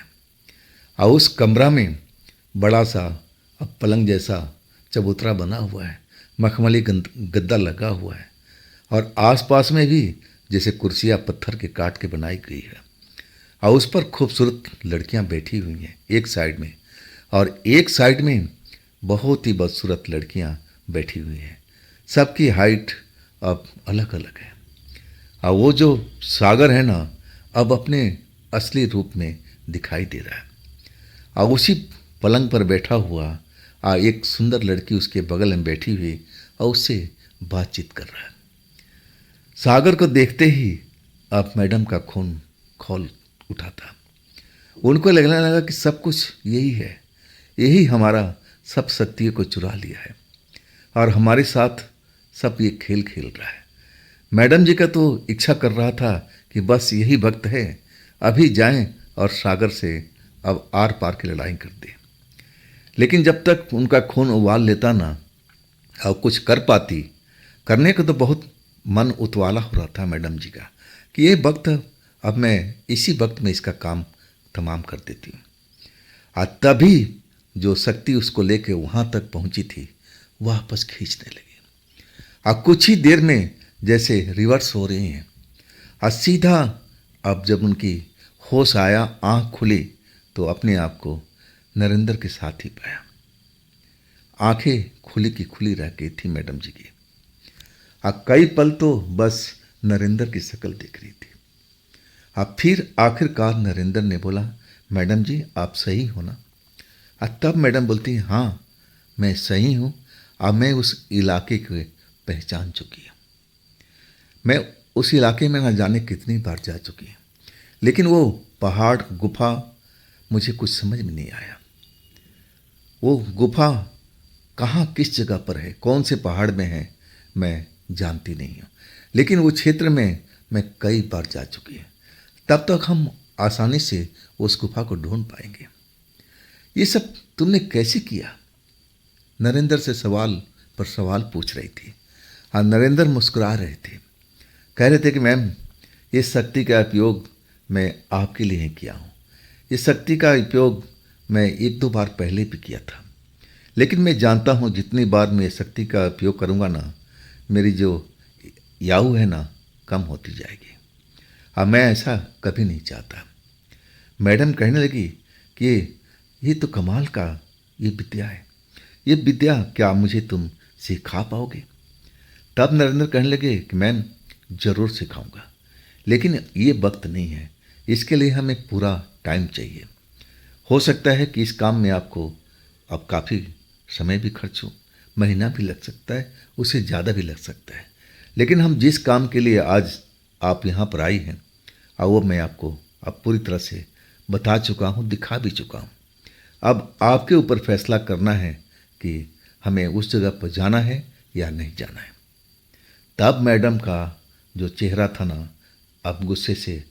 और उस कमरा में बड़ा सा अब पलंग जैसा चबूतरा बना हुआ है, मखमली गद्दा लगा हुआ है, और आसपास में भी जैसे कुर्सियाँ पत्थर के काट के बनाई गई है, और उस पर खूबसूरत लड़कियां बैठी हुई हैं एक साइड में, और एक साइड में बहुत ही बदसूरत लड़कियां बैठी हुई हैं। सबकी हाइट अब अलग अलग है, और वो जो सागर है ना अब अपने असली रूप में दिखाई दे रहा है। और उसी पलंग पर बैठा हुआ एक सुंदर लड़की उसके बगल में बैठी हुई और उससे बातचीत कर रहा है। सागर को देखते ही अब मैडम का खून खौल उठा था। उनको लगने लगा कि सब कुछ यही है, यही हमारा सब शक्तियों को चुरा लिया है और हमारे साथ सब ये खेल खेल रहा है। मैडम जी का तो इच्छा कर रहा था कि बस यही वक्त है, अभी जाएं और सागर से अब आर पार की लड़ाई कर दें। लेकिन जब तक उनका खून उबाल लेता ना और कुछ कर पाती, करने को तो बहुत मन उतवाला हो रहा था मैडम जी का कि ये वक्त अब मैं इसी वक्त में इसका काम तमाम कर देती हूँ। और तभी जो शक्ति उसको लेके वहाँ तक पहुँची थी वापस खींचने लगी, और कुछ ही देर में जैसे रिवर्स हो रही हैं, और सीधा अब जब उनकी होश आया, आँख खुली तो अपने आप को नरेंद्र के साथ ही पाया। आंखें खुली की खुली रह गई थी मैडम जी की, और कई पल तो बस नरेंद्र की शक्ल देख रही थी। अब फिर आखिरकार नरेंद्र ने बोला, मैडम जी आप सही हो ना? और तब मैडम बोलती हैं, हाँ मैं सही हूँ, अब मैं उस इलाके को पहचान चुकी हूँ। मैं उस इलाके में ना जाने कितनी बार जा चुकी हूँ, लेकिन वो पहाड़ गुफा मुझे कुछ समझ में नहीं आया। वो गुफा कहाँ किस जगह पर है, कौन से पहाड़ में है, मैं जानती नहीं हूँ, लेकिन वो क्षेत्र में मैं कई बार जा चुकी हूँ। तब तक हम आसानी से उस गुफा को ढूंढ पाएंगे। ये सब तुमने कैसे किया? नरेंद्र से सवाल पर सवाल पूछ रही थी, और नरेंद्र मुस्कुरा रहे थे, कह रहे थे कि मैम ये शक्ति का उपयोग मैं आपके लिए ही किया हूँ। ये शक्ति का उपयोग मैं एक दो बार पहले भी किया था, लेकिन मैं जानता हूँ जितनी बार मैं शक्ति का उपयोग करूँगा ना, मेरी जो याऊ है ना कम होती जाएगी, अब मैं ऐसा कभी नहीं चाहता। मैडम कहने लगी कि ये तो कमाल का ये विद्या है, ये विद्या क्या मुझे तुम सिखा पाओगे? तब नरेंद्र कहने लगे कि मैम ज़रूर सिखाऊंगा, लेकिन ये वक्त नहीं है, इसके लिए हमें पूरा टाइम चाहिए। हो सकता है कि इस काम में आपको अब काफ़ी समय भी खर्च हो, महीना भी लग सकता है, उससे ज़्यादा भी लग सकता है, लेकिन हम जिस काम के लिए आज आप यहाँ पर आई हैं और वो मैं आपको अब पूरी तरह से बता चुका हूँ, दिखा भी चुका हूँ। अब आपके ऊपर फैसला करना है कि हमें उस जगह पर जाना है या नहीं जाना है। तब मैडम का जो चेहरा था ना अब गुस्से से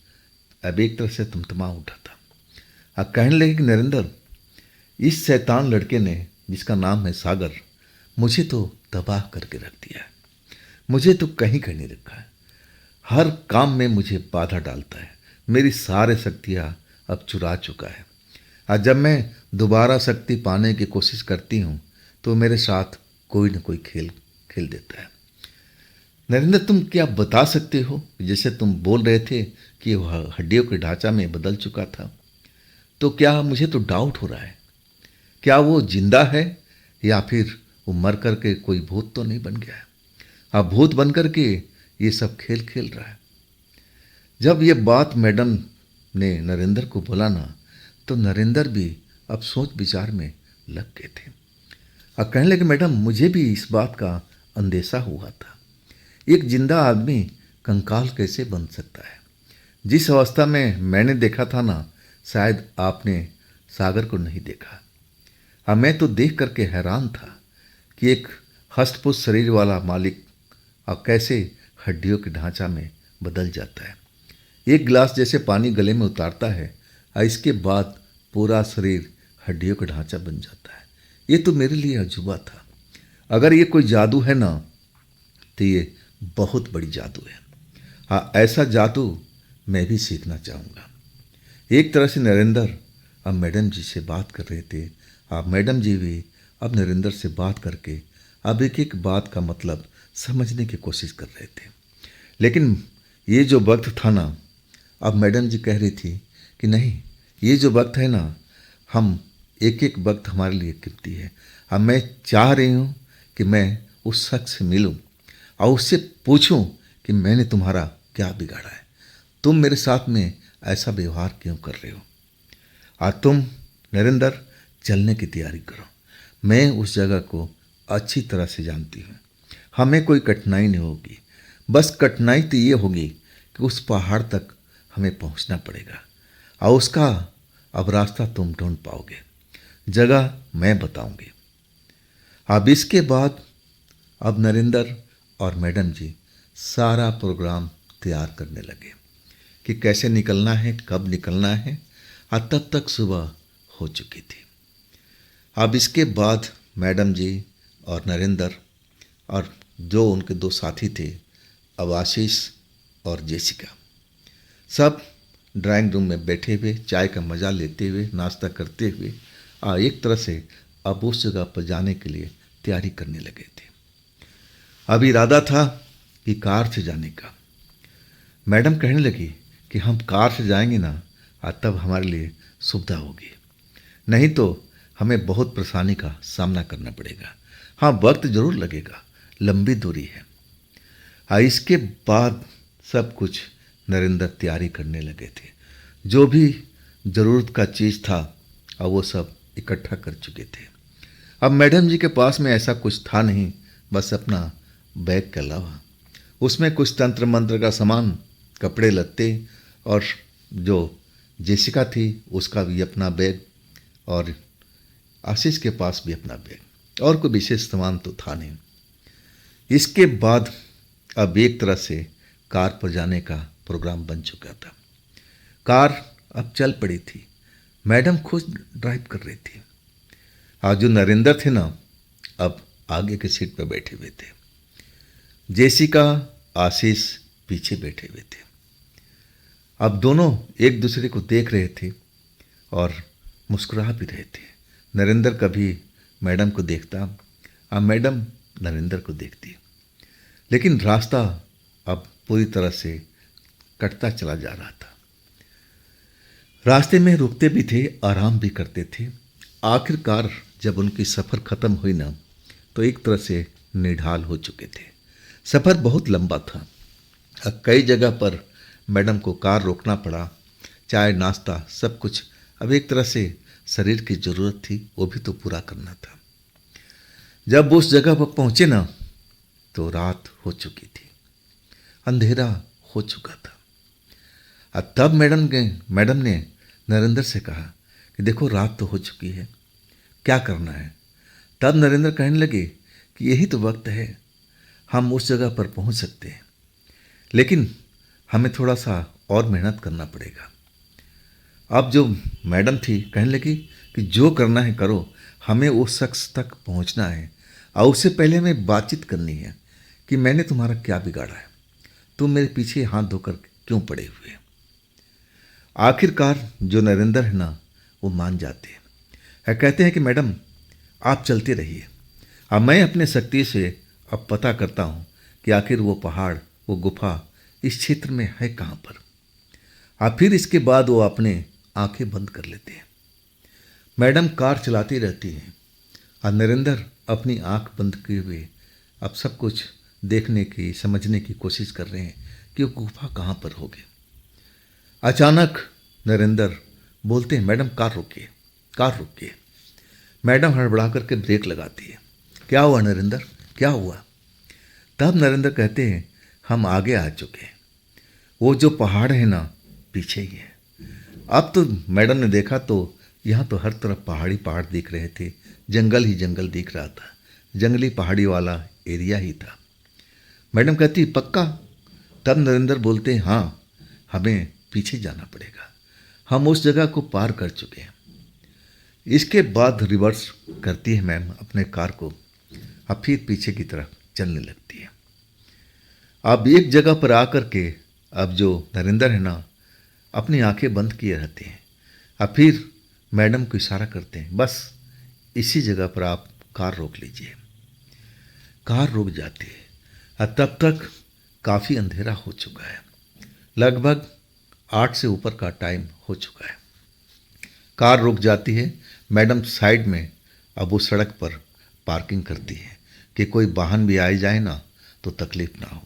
अब एक तरह से तमतमा उठा था। अब कहने लगे कि नरेंद्र, इस शैतान लड़के ने जिसका नाम है सागर मुझे तो तबाह करके रख दिया है, मुझे तो कहीं नहीं रखा है, हर काम में मुझे बाधा डालता है, मेरी सारे शक्तियाँ अब चुरा चुका है, और जब मैं दोबारा शक्ति पाने की कोशिश करती हूँ तो मेरे साथ कोई न कोई खेल खेल देता है। नरेंद्र तुम क्या बता सकते हो? जैसे तुम बोल रहे थे कि वह हड्डियों के ढांचा में बदल चुका था, तो क्या मुझे तो डाउट हो रहा है, क्या वो जिंदा है या फिर वो मर कर के कोई भूत तो नहीं बन गया है? अब भूत बन कर के ये सब खेल खेल रहा है। जब ये बात मैडम ने नरेंद्र को बोला ना, तो नरेंद्र भी अब सोच विचार में लग गए थे और कहने लगे मैडम मुझे भी इस बात का अंदेशा हुआ था, एक जिंदा आदमी कंकाल कैसे बन सकता है? जिस अवस्था में मैंने देखा था ना, शायद आपने सागर को नहीं देखा। अब मैं तो देख करके हैरान था कि एक हष्टपुष्ट शरीर वाला मालिक अब कैसे हड्डियों के ढांचा में बदल जाता है। एक गिलास जैसे पानी गले में उतारता है और इसके बाद पूरा शरीर हड्डियों का ढांचा बन जाता है। ये तो मेरे लिए अजूबा था। अगर ये कोई जादू है ना, तो ये बहुत बड़ी जादू है। हाँ, ऐसा जादू मैं भी सीखना चाहूँगा। एक तरह से नरेंद्र अब मैडम जी से बात कर रहे थे। अब मैडम जी भी अब नरेंद्र से बात करके अब एक एक बात का मतलब समझने की कोशिश कर रहे थे। लेकिन ये जो वक्त था ना, अब मैडम जी कह रही थी कि नहीं, ये जो वक्त है ना, हम एक एक वक्त हमारे लिए कीमती है। अब मैं चाह रही हूँ कि मैं उस शख्स से मिलूँ और उससे पूछूं कि मैंने तुम्हारा क्या बिगाड़ा है, तुम मेरे साथ में ऐसा व्यवहार क्यों कर रहे हो। आज तुम नरेंद्र चलने की तैयारी करो। मैं उस जगह को अच्छी तरह से जानती हूँ, हमें कोई कठिनाई नहीं होगी। बस कठिनाई तो ये होगी कि उस पहाड़ तक हमें पहुँचना पड़ेगा और उसका अब रास्ता तुम ढूंढ पाओगे, जगह मैं बताऊंगी। अब इसके बाद अब नरेंद्र और मैडम जी सारा प्रोग्राम तैयार करने लगे कि कैसे निकलना है, कब निकलना है। और तब तक सुबह हो चुकी थी। अब इसके बाद मैडम जी और नरेंद्र और जो उनके दो साथी थे, अब आशीष और जेसिका, सब ड्राइंग रूम में बैठे हुए चाय का मज़ा लेते हुए नाश्ता करते हुए एक तरह से अब उस जगह पर जाने के लिए तैयारी करने लगे थे। अब इरादा था कि कार से जाने का। मैडम कहने लगी कि हम कार से जाएंगे ना, तब हमारे लिए सुविधा होगी, नहीं तो हमें बहुत परेशानी का सामना करना पड़ेगा। हाँ, वक्त ज़रूर लगेगा, लंबी दूरी है। इसके बाद सब कुछ नरेंद्र तैयारी करने लगे थे। जो भी ज़रूरत का चीज़ था अब वो सब इकट्ठा कर चुके थे। अब मैडम जी के पास में ऐसा कुछ था नहीं, बस अपना बैग के अलावा उसमें कुछ तंत्र मंत्र का सामान, कपड़े लत्ते, और जो जेसिका थी उसका भी अपना बैग और आशीष के पास भी अपना बैग, और कोई विशेष सामान तो था नहीं। इसके बाद अब एक तरह से कार पर जाने का प्रोग्राम बन चुका था। कार अब चल पड़ी थी। मैडम खुद ड्राइव कर रही थी। आज जो नरेंद्र थे ना, अब आगे के सीट पर बैठे हुए थे। जेसिका, आशीष पीछे बैठे हुए थे। अब दोनों एक दूसरे को देख रहे थे और मुस्कुरा भी रहे थे। नरेंद्र कभी मैडम को देखता और मैडम नरेंद्र को देखती। लेकिन रास्ता अब पूरी तरह से कटता चला जा रहा था। रास्ते में रुकते भी थे, आराम भी करते थे। आखिरकार जब उनकी सफ़र ख़त्म हुई ना, तो एक तरह से निढाल हो चुके थे। सफ़र बहुत लंबा था। कई जगह पर मैडम को कार रोकना पड़ा। चाय नाश्ता सब कुछ अब एक तरह से शरीर की ज़रूरत थी, वो भी तो पूरा करना था। जब उस जगह पर पहुँचे ना, तो रात हो चुकी थी, अंधेरा हो चुका था। अब तब मैडम ने नरेंद्र से कहा कि देखो रात तो हो चुकी है, क्या करना है। तब नरेंद्र कहने लगे कि यही तो वक्त है, हम उस जगह पर पहुंच सकते हैं, लेकिन हमें थोड़ा सा और मेहनत करना पड़ेगा। अब जो मैडम थी कहने लगी कि जो करना है करो, हमें उस शख्स तक पहुंचना है और उससे पहले हमें बातचीत करनी है कि मैंने तुम्हारा क्या बिगाड़ा है, तुम मेरे पीछे हाथ धोकर क्यों पड़े हुए। आखिरकार जो नरेंद्र है ना, वो मान जाते हैं। कहते हैं कि मैडम आप चलते रहिए, अब मैं अपने शक्ति से अब पता करता हूँ कि आखिर वो पहाड़, वो गुफा इस क्षेत्र में है कहाँ पर। फिर इसके बाद वो अपने आंखें बंद कर लेते हैं। मैडम कार चलाती रहती हैं और नरेंद्र अपनी आंख बंद किए हुए अब सब कुछ देखने की, समझने की कोशिश कर रहे हैं कि वो गुफा कहाँ पर होगी। अचानक नरेंद्र बोलते हैं, मैडम कार रोकिए, कार रोकिए। मैडम हड़बड़ा करके ब्रेक लगाती है। क्या हुआ नरेंद्र, क्या हुआ। तब नरेंद्र कहते हैं, हम आगे आ चुके हैं, वो जो पहाड़ है ना पीछे ही है। अब तो मैडम ने देखा तो यहाँ तो हर तरफ पहाड़ी पहाड़ दिख रहे थे, जंगल ही जंगल दिख रहा था। जंगली पहाड़ी वाला एरिया ही था। मैडम कहती पक्का? तब नरेंद्र बोलते हाँ, हमें पीछे जाना पड़ेगा, हम उस जगह को पार कर चुके हैं। इसके बाद रिवर्स करती है मैम अपने कार को, अब फिर पीछे की तरफ चलने लगती है। अब एक जगह पर आकर के अब जो नरेंद्र है ना, अपनी आंखें बंद किए रहते हैं। अब फिर मैडम को इशारा करते हैं, बस इसी जगह पर आप कार रोक लीजिए। कार रुक जाती है और तब तक काफ़ी अंधेरा हो चुका है, लगभग 8 से ऊपर का टाइम हो चुका है। कार रुक जाती है। मैडम साइड में अब उस सड़क पर पार्किंग करती है कि कोई वाहन भी आए जाए ना तो तकलीफ ना हो।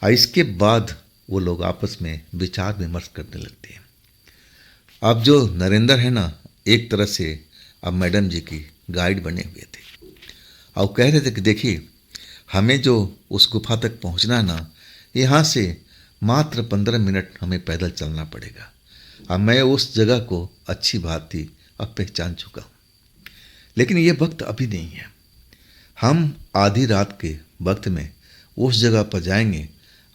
और इसके बाद वो लोग आपस में विचार विमर्श करने लगते हैं। अब जो नरेंद्र है ना, एक तरह से अब मैडम जी की गाइड बने हुए थे और कह रहे थे कि देखिए, हमें जो उस गुफा तक पहुंचना है ना, यहाँ से मात्र 15 मिनट हमें पैदल चलना पड़ेगा। अब मैं उस जगह को अच्छी भांति अब पहचान चुका हूँ, लेकिन ये वक्त अभी नहीं है। हम आधी रात के वक्त में उस जगह पर जाएंगे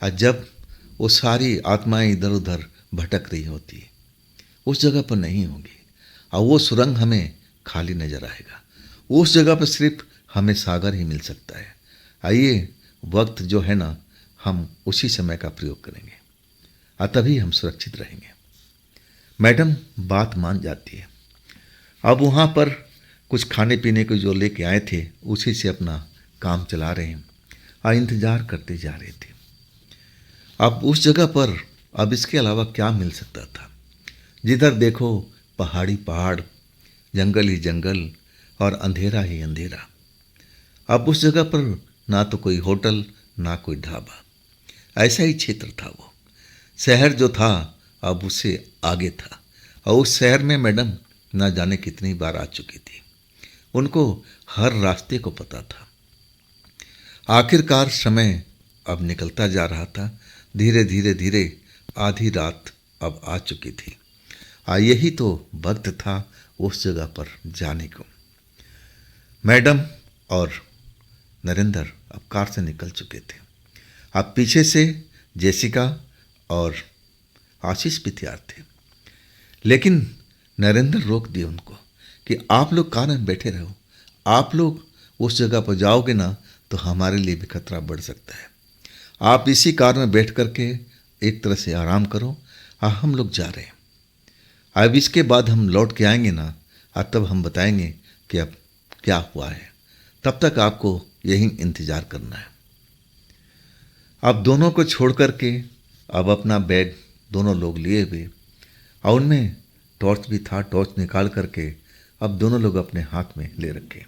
और जब वो सारी आत्माएं इधर उधर भटक रही होती है, उस जगह पर नहीं होंगी और वो सुरंग हमें खाली नजर आएगा। उस जगह पर सिर्फ हमें सागर ही मिल सकता है। आइए, वक्त जो है ना, हम उसी समय का प्रयोग करेंगे और तभी हम सुरक्षित रहेंगे। मैडम बात मान जाती है। अब वहाँ पर कुछ खाने पीने को जो लेके आए थे उसी से अपना काम चला रहे हैं और इंतज़ार करते जा रहे थे। अब उस जगह पर अब इसके अलावा क्या मिल सकता था? जिधर देखो पहाड़ी पहाड़, जंगल ही जंगल और अंधेरा ही अंधेरा। अब उस जगह पर ना तो कोई होटल ना कोई ढाबा, ऐसा ही क्षेत्र था वो। शहर जो था अब उससे आगे था और उस शहर में मैडम ना जाने कितनी बार आ चुकी थी, उनको हर रास्ते को पता था। आखिरकार समय अब निकलता जा रहा था, धीरे धीरे धीरे आधी रात अब आ चुकी थी। यही तो वक्त था उस जगह पर जाने को। मैडम और नरेंद्र अब कार से निकल चुके थे। अब पीछे से जेसिका और आशीष भी तैयार थे, लेकिन नरेंद्र रोक दिए उनको कि आप लोग कार में बैठे रहो, आप लोग उस जगह पर जाओगे ना तो हमारे लिए भी खतरा बढ़ सकता है। आप इसी कार में बैठ करके एक तरह से आराम करो और हम लोग जा रहे हैं। अब इसके बाद हम लौट के आएंगे ना और तब हम बताएंगे कि अब क्या हुआ है, तब तक आपको यहीं इंतज़ार करना है। अब दोनों को छोड़ करके अब अपना बैग दोनों लोग लिए हुए और उनमें टॉर्च भी था। टॉर्च निकाल करके अब दोनों लोग अपने हाथ में ले रखे।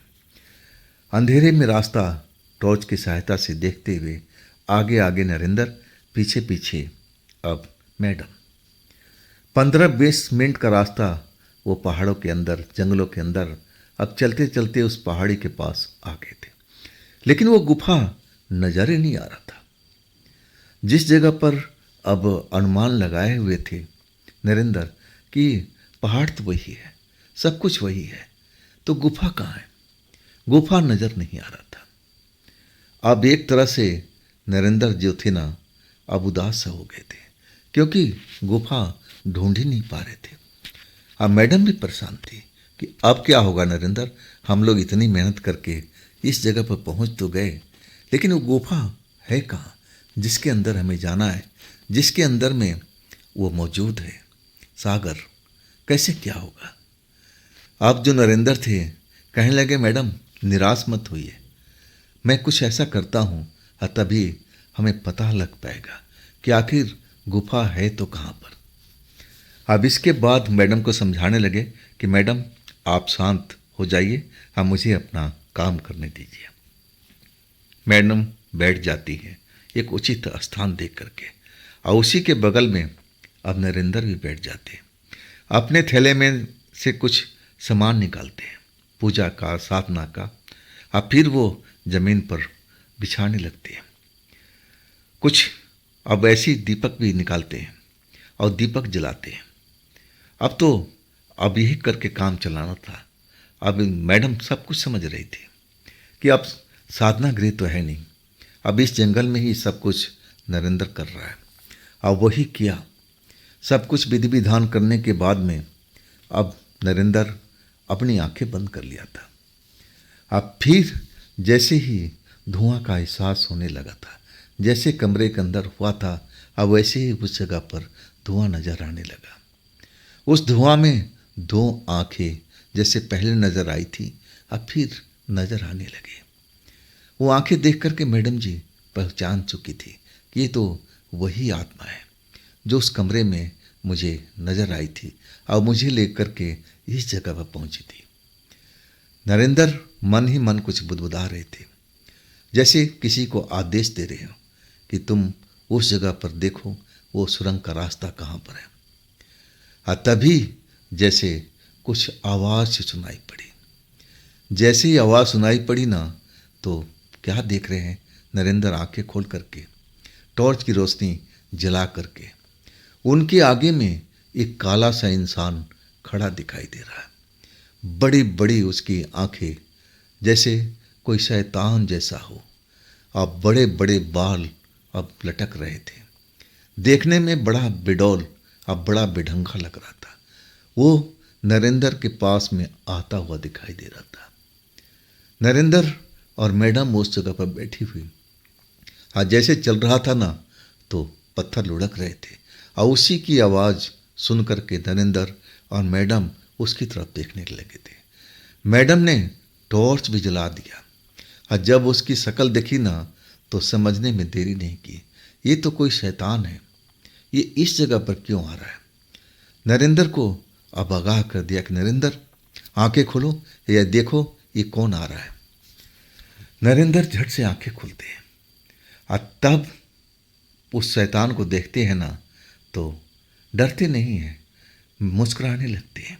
अंधेरे में रास्ता टॉर्च की सहायता से देखते हुए आगे आगे नरेंद्र, पीछे पीछे अब मैडम। 15-20 मिनट का रास्ता वो पहाड़ों के अंदर, जंगलों के अंदर अब चलते चलते उस पहाड़ी के पास आ गए थे, लेकिन वो गुफा नजर ही नहीं आ रहा था। जिस जगह पर अब अनुमान लगाए हुए थे नरेंद्र कि पहाड़ तो वही है, सब कुछ वही है, तो गुफा कहाँ है? गुफा नजर नहीं आ रहा था। अब एक तरह से नरेंद्र जो थे ना, अब उदास हो गए थे क्योंकि गुफा ढूंढ ही नहीं पा रहे थे। अब मैडम भी परेशान थी कि अब क्या होगा नरेंद्र, हम लोग इतनी मेहनत करके इस जगह पर पहुंच तो गए, लेकिन वो गुफा है कहाँ जिसके अंदर हमें जाना है, जिसके अंदर में वो मौजूद है सागर? कैसे क्या होगा? अब जो नरेंद्र थे कहने लगे, मैडम निराश मत होइए, मैं कुछ ऐसा करता हूँ और तभी हमें पता लग पाएगा कि आखिर गुफा है तो कहाँ पर। अब इसके बाद मैडम को समझाने लगे कि मैडम आप शांत हो जाइए, अब मुझे अपना काम करने दीजिए। मैडम बैठ जाती है एक उचित स्थान देख करके और उसी के बगल में अब नरेंद्र भी बैठ जाते हैं। अपने थैले में से कुछ सामान निकालते हैं, पूजा का, साधना का, और फिर वो जमीन पर बिछाने लगते हैं। कुछ अब ऐसी दीपक भी निकालते हैं और दीपक जलाते हैं। अब यही करके काम चलाना था। अब मैडम सब कुछ समझ रही थी। कि अब साधना गृह तो है नहीं, अब इस जंगल में ही सब कुछ नरेंद्र कर रहा है। अब वही किया। सब कुछ विधि विधान करने के बाद में अब नरेंद्र अपनी आंखें बंद कर लिया था। अब फिर जैसे ही धुआं का एहसास होने लगा था, जैसे कमरे के अंदर हुआ था, अब वैसे ही उस जगह पर धुआं नजर आने लगा। उस धुआं में दो आंखें जैसे पहले नजर आई थी, अब फिर नजर आने लगे। वो आंखें देख करके मैडम जी पहचान चुकी थी कि ये तो वही आत्मा है जो उस कमरे में मुझे नजर आई थी और मुझे लेकर के इस जगह पर पहुंची थी। नरेंद्र मन ही मन कुछ बुदबुदा रहे थे, जैसे किसी को आदेश दे रहे हो कि तुम उस जगह पर देखो वो सुरंग का रास्ता कहाँ पर है। तभी जैसे कुछ आवाज़ सुनाई पड़ी। जैसे ही आवाज़ सुनाई पड़ी ना, तो क्या देख रहे हैं नरेंद्र आंखें खोल करके, टॉर्च की रोशनी जला करके उनके आगे में एक काला सा इंसान खड़ा दिखाई दे रहा है। बड़ी बड़ी उसकी आंखें जैसे कोई शैतान जैसा हो, अब बड़े बड़े बाल अब लटक रहे थे। देखने में बड़ा बिडौल, अब बड़ा बेढंगा लग रहा था। वो नरेंद्र के पास में आता हुआ दिखाई दे रहा था। नरेंद्र और मैडम उस जगह पर बैठी हुई, आज जैसे चल रहा था ना, तो पत्थर लुढ़क रहे थे और उसी की आवाज़ सुन करके नरेंद्र और मैडम उसकी तरफ देखने लगे थे। मैडम ने टॉर्च भी जला दिया और जब उसकी शक्ल देखी ना, तो समझने में देरी नहीं की, ये तो कोई शैतान है, ये इस जगह पर क्यों आ रहा है। नरेंद्र को अब आगाह कर दिया कि नरेंद्र आंखें खोलो, या देखो ये कौन आ रहा है। नरेंद्र झट से आंखें खोलते हैं और तब उस शैतान को देखते हैं ना, तो डरते नहीं हैं, मुस्कुराने लगते हैं।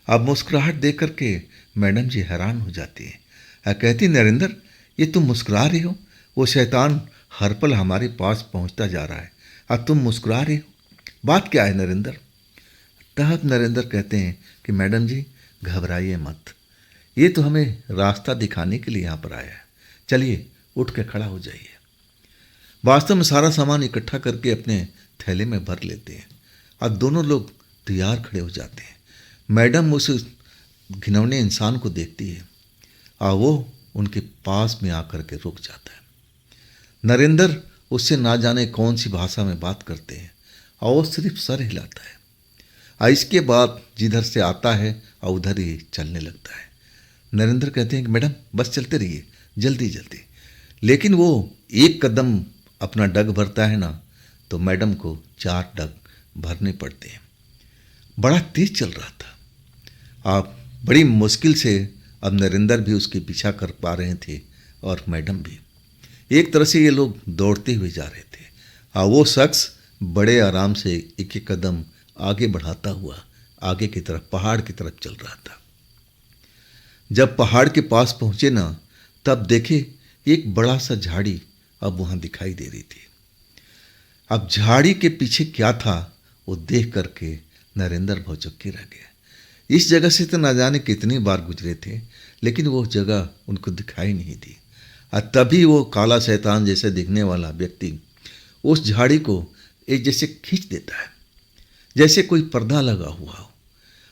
अब मुस्कुराहट देख करके मैडम जी हैरान हो जाती हैं और कहती, नरेंद्र ये तुम मुस्कुरा रहे हो, वो शैतान हर पल हमारे पास पहुंचता जा रहा है और तुम मुस्कुरा रहे हो, बात क्या है नरेंद्र। तब नरेंद्र कहते हैं कि मैडम जी घबराइए मत, ये तो हमें रास्ता दिखाने के लिए यहाँ पर आया है, चलिए उठ के खड़ा हो जाइए। वास्तव में सारा सामान इकट्ठा करके अपने थैले में भर लेते हैं और दोनों लोग तैयार खड़े हो जाते हैं। मैडम उस घिनौने इंसान को देखती है और वो उनके पास में आकर के रुक जाता है। नरेंद्र उससे ना जाने कौन सी भाषा में बात करते हैं और वो सिर्फ सर हिलाता है और इसके बाद जिधर से आता है और उधर ही चलने लगता है। नरेंद्र कहते हैं कि मैडम बस चलते रहिए, जल्दी जल्दी। लेकिन वो एक कदम अपना डग भरता है ना, तो मैडम को 4 डग भरने पड़ते हैं। बड़ा तेज चल रहा था। आप बड़ी मुश्किल से अब नरेंद्र भी उसके पीछा कर पा रहे थे और मैडम भी। एक तरह से ये लोग दौड़ते हुए जा रहे थे और वो शख्स बड़े आराम से एक एक कदम आगे बढ़ाता हुआ आगे की तरफ, पहाड़ की तरफ चल रहा था। जब पहाड़ के पास पहुंचे ना, तब देखे एक बड़ा सा झाड़ी अब वहां दिखाई दे रही थी। अब झाड़ी के पीछे क्या था वो देख करके नरेंद्र भौचक्के रह गए। इस जगह से तो न जाने कितनी बार गुजरे थे, लेकिन वो जगह उनको दिखाई नहीं दी। और तभी वो काला शैतान जैसे दिखने वाला व्यक्ति उस झाड़ी को एक जैसे खींच देता है, जैसे कोई पर्दा लगा हुआ हो।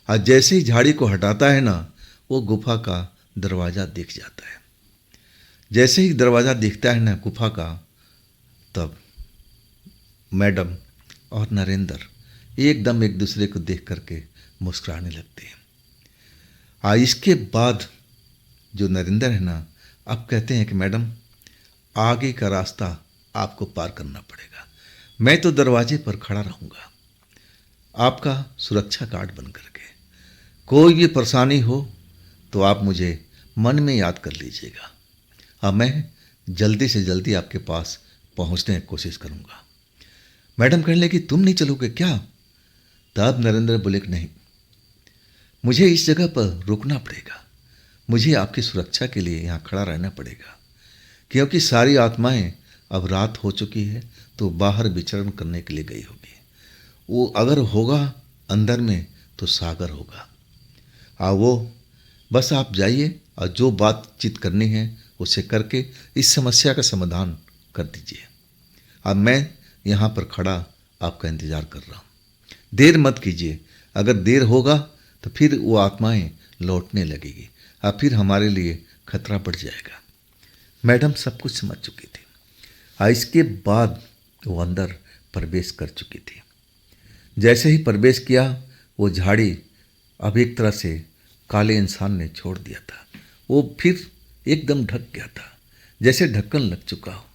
और जैसे ही झाड़ी को हटाता है ना, वो गुफा का दरवाज़ा दिख जाता है। जैसे ही दरवाज़ा दिखता है ना गुफा का, तब मैडम और नरेंद्र एकदम एक दूसरे को देख करके मुस्कुराने लगते हैं। इसके बाद जो नरेंद्र है ना, अब कहते हैं कि मैडम आगे का रास्ता आपको पार करना पड़ेगा, मैं तो दरवाजे पर खड़ा रहूँगा आपका सुरक्षा गार्ड बन करके। कोई भी परेशानी हो तो आप मुझे मन में याद कर लीजिएगा और मैं जल्दी से जल्दी आपके पास पहुंचने की कोशिश करूंगा। मैडम कहने लगी, तुम नहीं चलोगे क्या? तब नरेंद्र बोले कि नहीं, मुझे इस जगह पर रुकना पड़ेगा, मुझे आपकी सुरक्षा के लिए यहाँ खड़ा रहना पड़ेगा, क्योंकि सारी आत्माएं अब रात हो चुकी है तो बाहर विचरण करने के लिए गई होगी। वो अगर होगा अंदर में तो सागर होगा। वो बस आप जाइए और जो बातचीत करनी है उसे करके इस समस्या का समाधान कर दीजिए। अब मैं यहाँ पर खड़ा आपका इंतज़ार कर रहा हूँ। देर मत कीजिए, अगर देर होगा तो फिर वो आत्माएं लौटने लगेगी और फिर हमारे लिए खतरा बढ़ जाएगा। मैडम सब कुछ समझ चुकी थी और इसके बाद वो अंदर प्रवेश कर चुकी थी। जैसे ही प्रवेश किया वो झाड़ी अब एक तरह से काले इंसान ने छोड़ दिया था। वो फिर एकदम ढक गया था, जैसे ढक्कन लग चुका हो।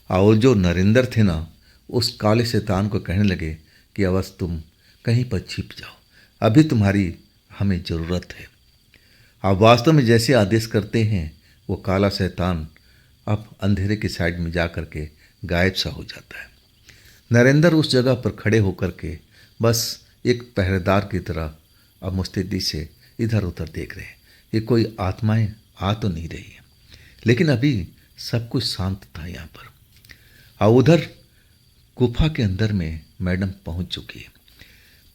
और जो नरेंद्र थे ना, उस काले शैतान को कहने लगे कि अवश्य तुम कहीं पर छिप जाओ, अभी तुम्हारी हमें ज़रूरत है। आप वास्तव में जैसे आदेश करते हैं वो काला शैतान अब अंधेरे की साइड में जा कर के गायब सा हो जाता है। नरेंद्र उस जगह पर खड़े होकर के बस एक पहरेदार की तरह अब मुस्तैदी से इधर उधर देख रहे हैं कि कोई आत्माएं आ तो नहीं रही हैं। लेकिन अभी सब कुछ शांत था यहाँ पर। और उधर गुफा के अंदर में मैडम पहुँच चुकी है।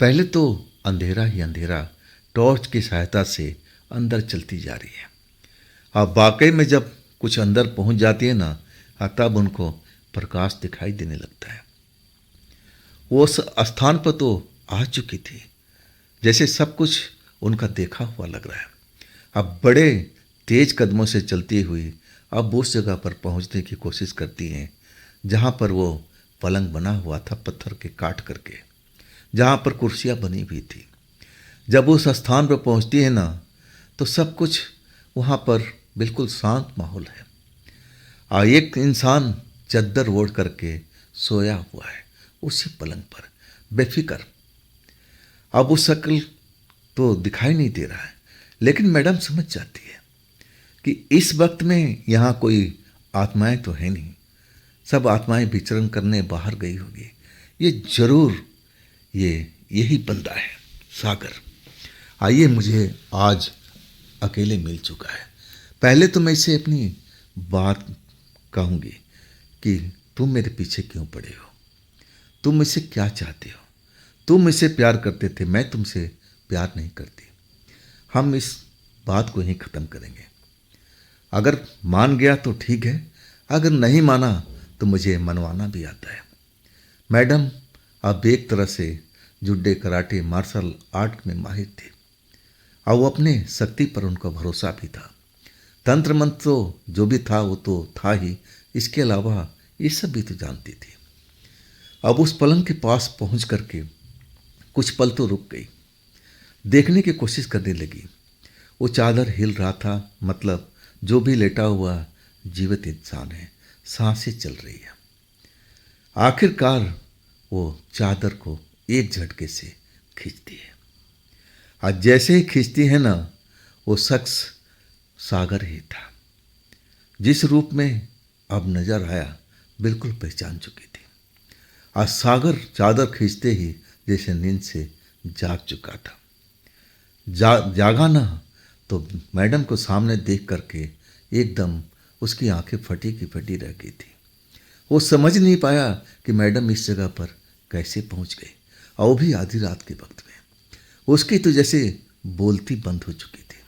पहले तो अंधेरा ही अंधेरा टॉर्च की सहायता से अंदर चलती जा रही है। अब वाकई में जब कुछ अंदर पहुँच जाती है ना, तब उनको प्रकाश दिखाई देने लगता है। वो उस स्थान पर तो आ चुकी थी, जैसे सब कुछ उनका देखा हुआ लग रहा है। अब बड़े तेज कदमों से चलती हुई अब उस जगह पर पहुंचने की कोशिश करती हैं जहां पर वो पलंग बना हुआ था पत्थर के काट करके, जहां पर कुर्सियां बनी हुई थी। जब उस स्थान पर पहुंचती है ना, तो सब कुछ वहां पर बिल्कुल शांत माहौल है। और एक इंसान चद्दर ओढ़ करके सोया हुआ है उसी पलंग पर, बेफिक्र। अब वो शक्ल तो दिखाई नहीं दे रहा है, लेकिन मैडम समझ जाती है कि इस वक्त में यहाँ कोई आत्माएं तो है नहीं, सब आत्माएं विचरण करने बाहर गई होगी। ये जरूर यही बंदा है सागर। आइए, मुझे आज अकेले मिल चुका है। पहले तो मैं इसे अपनी बात कहूँगी कि तुम मेरे पीछे क्यों पड़े हो, तुम मुझसे क्या चाहते हो। तुम मुझसे प्यार करते थे, मैं तुमसे प्यार नहीं करती। हम इस बात को ही ख़त्म करेंगे। अगर मान गया तो ठीक है, अगर नहीं माना तो मुझे मनवाना भी आता है। मैडम अब एक तरह से जुड्डे, कराटे, मार्शल आर्ट में माहिर थे और वो अपने शक्ति पर उनका भरोसा भी था। तंत्र मंत्र तो जो भी था वो तो था ही, इसके अलावा ये सब भी तो जानती थी। अब उस पलंग के पास पहुंच करके कुछ पल तो रुक गई, देखने की कोशिश करने लगी। वो चादर हिल रहा था, मतलब जो भी लेटा हुआ जीवित इंसान है, सांसें चल रही है। आखिरकार वो चादर को एक झटके से खींचती है। आज जैसे ही खींचती है ना, वो शख्स सागर ही था। जिस रूप में अब नजर आया बिल्कुल पहचान चुकी थी। आज सागर चादर खींचते ही जैसे नींद से जाग चुका था। जागा ना तो मैडम को सामने देख करके एकदम उसकी आंखें फटी की फटी रह गई थी। वो समझ नहीं पाया कि मैडम इस जगह पर कैसे पहुंच गई, और वो भी आधी रात के वक्त में। उसकी तो जैसे बोलती बंद हो चुकी थी।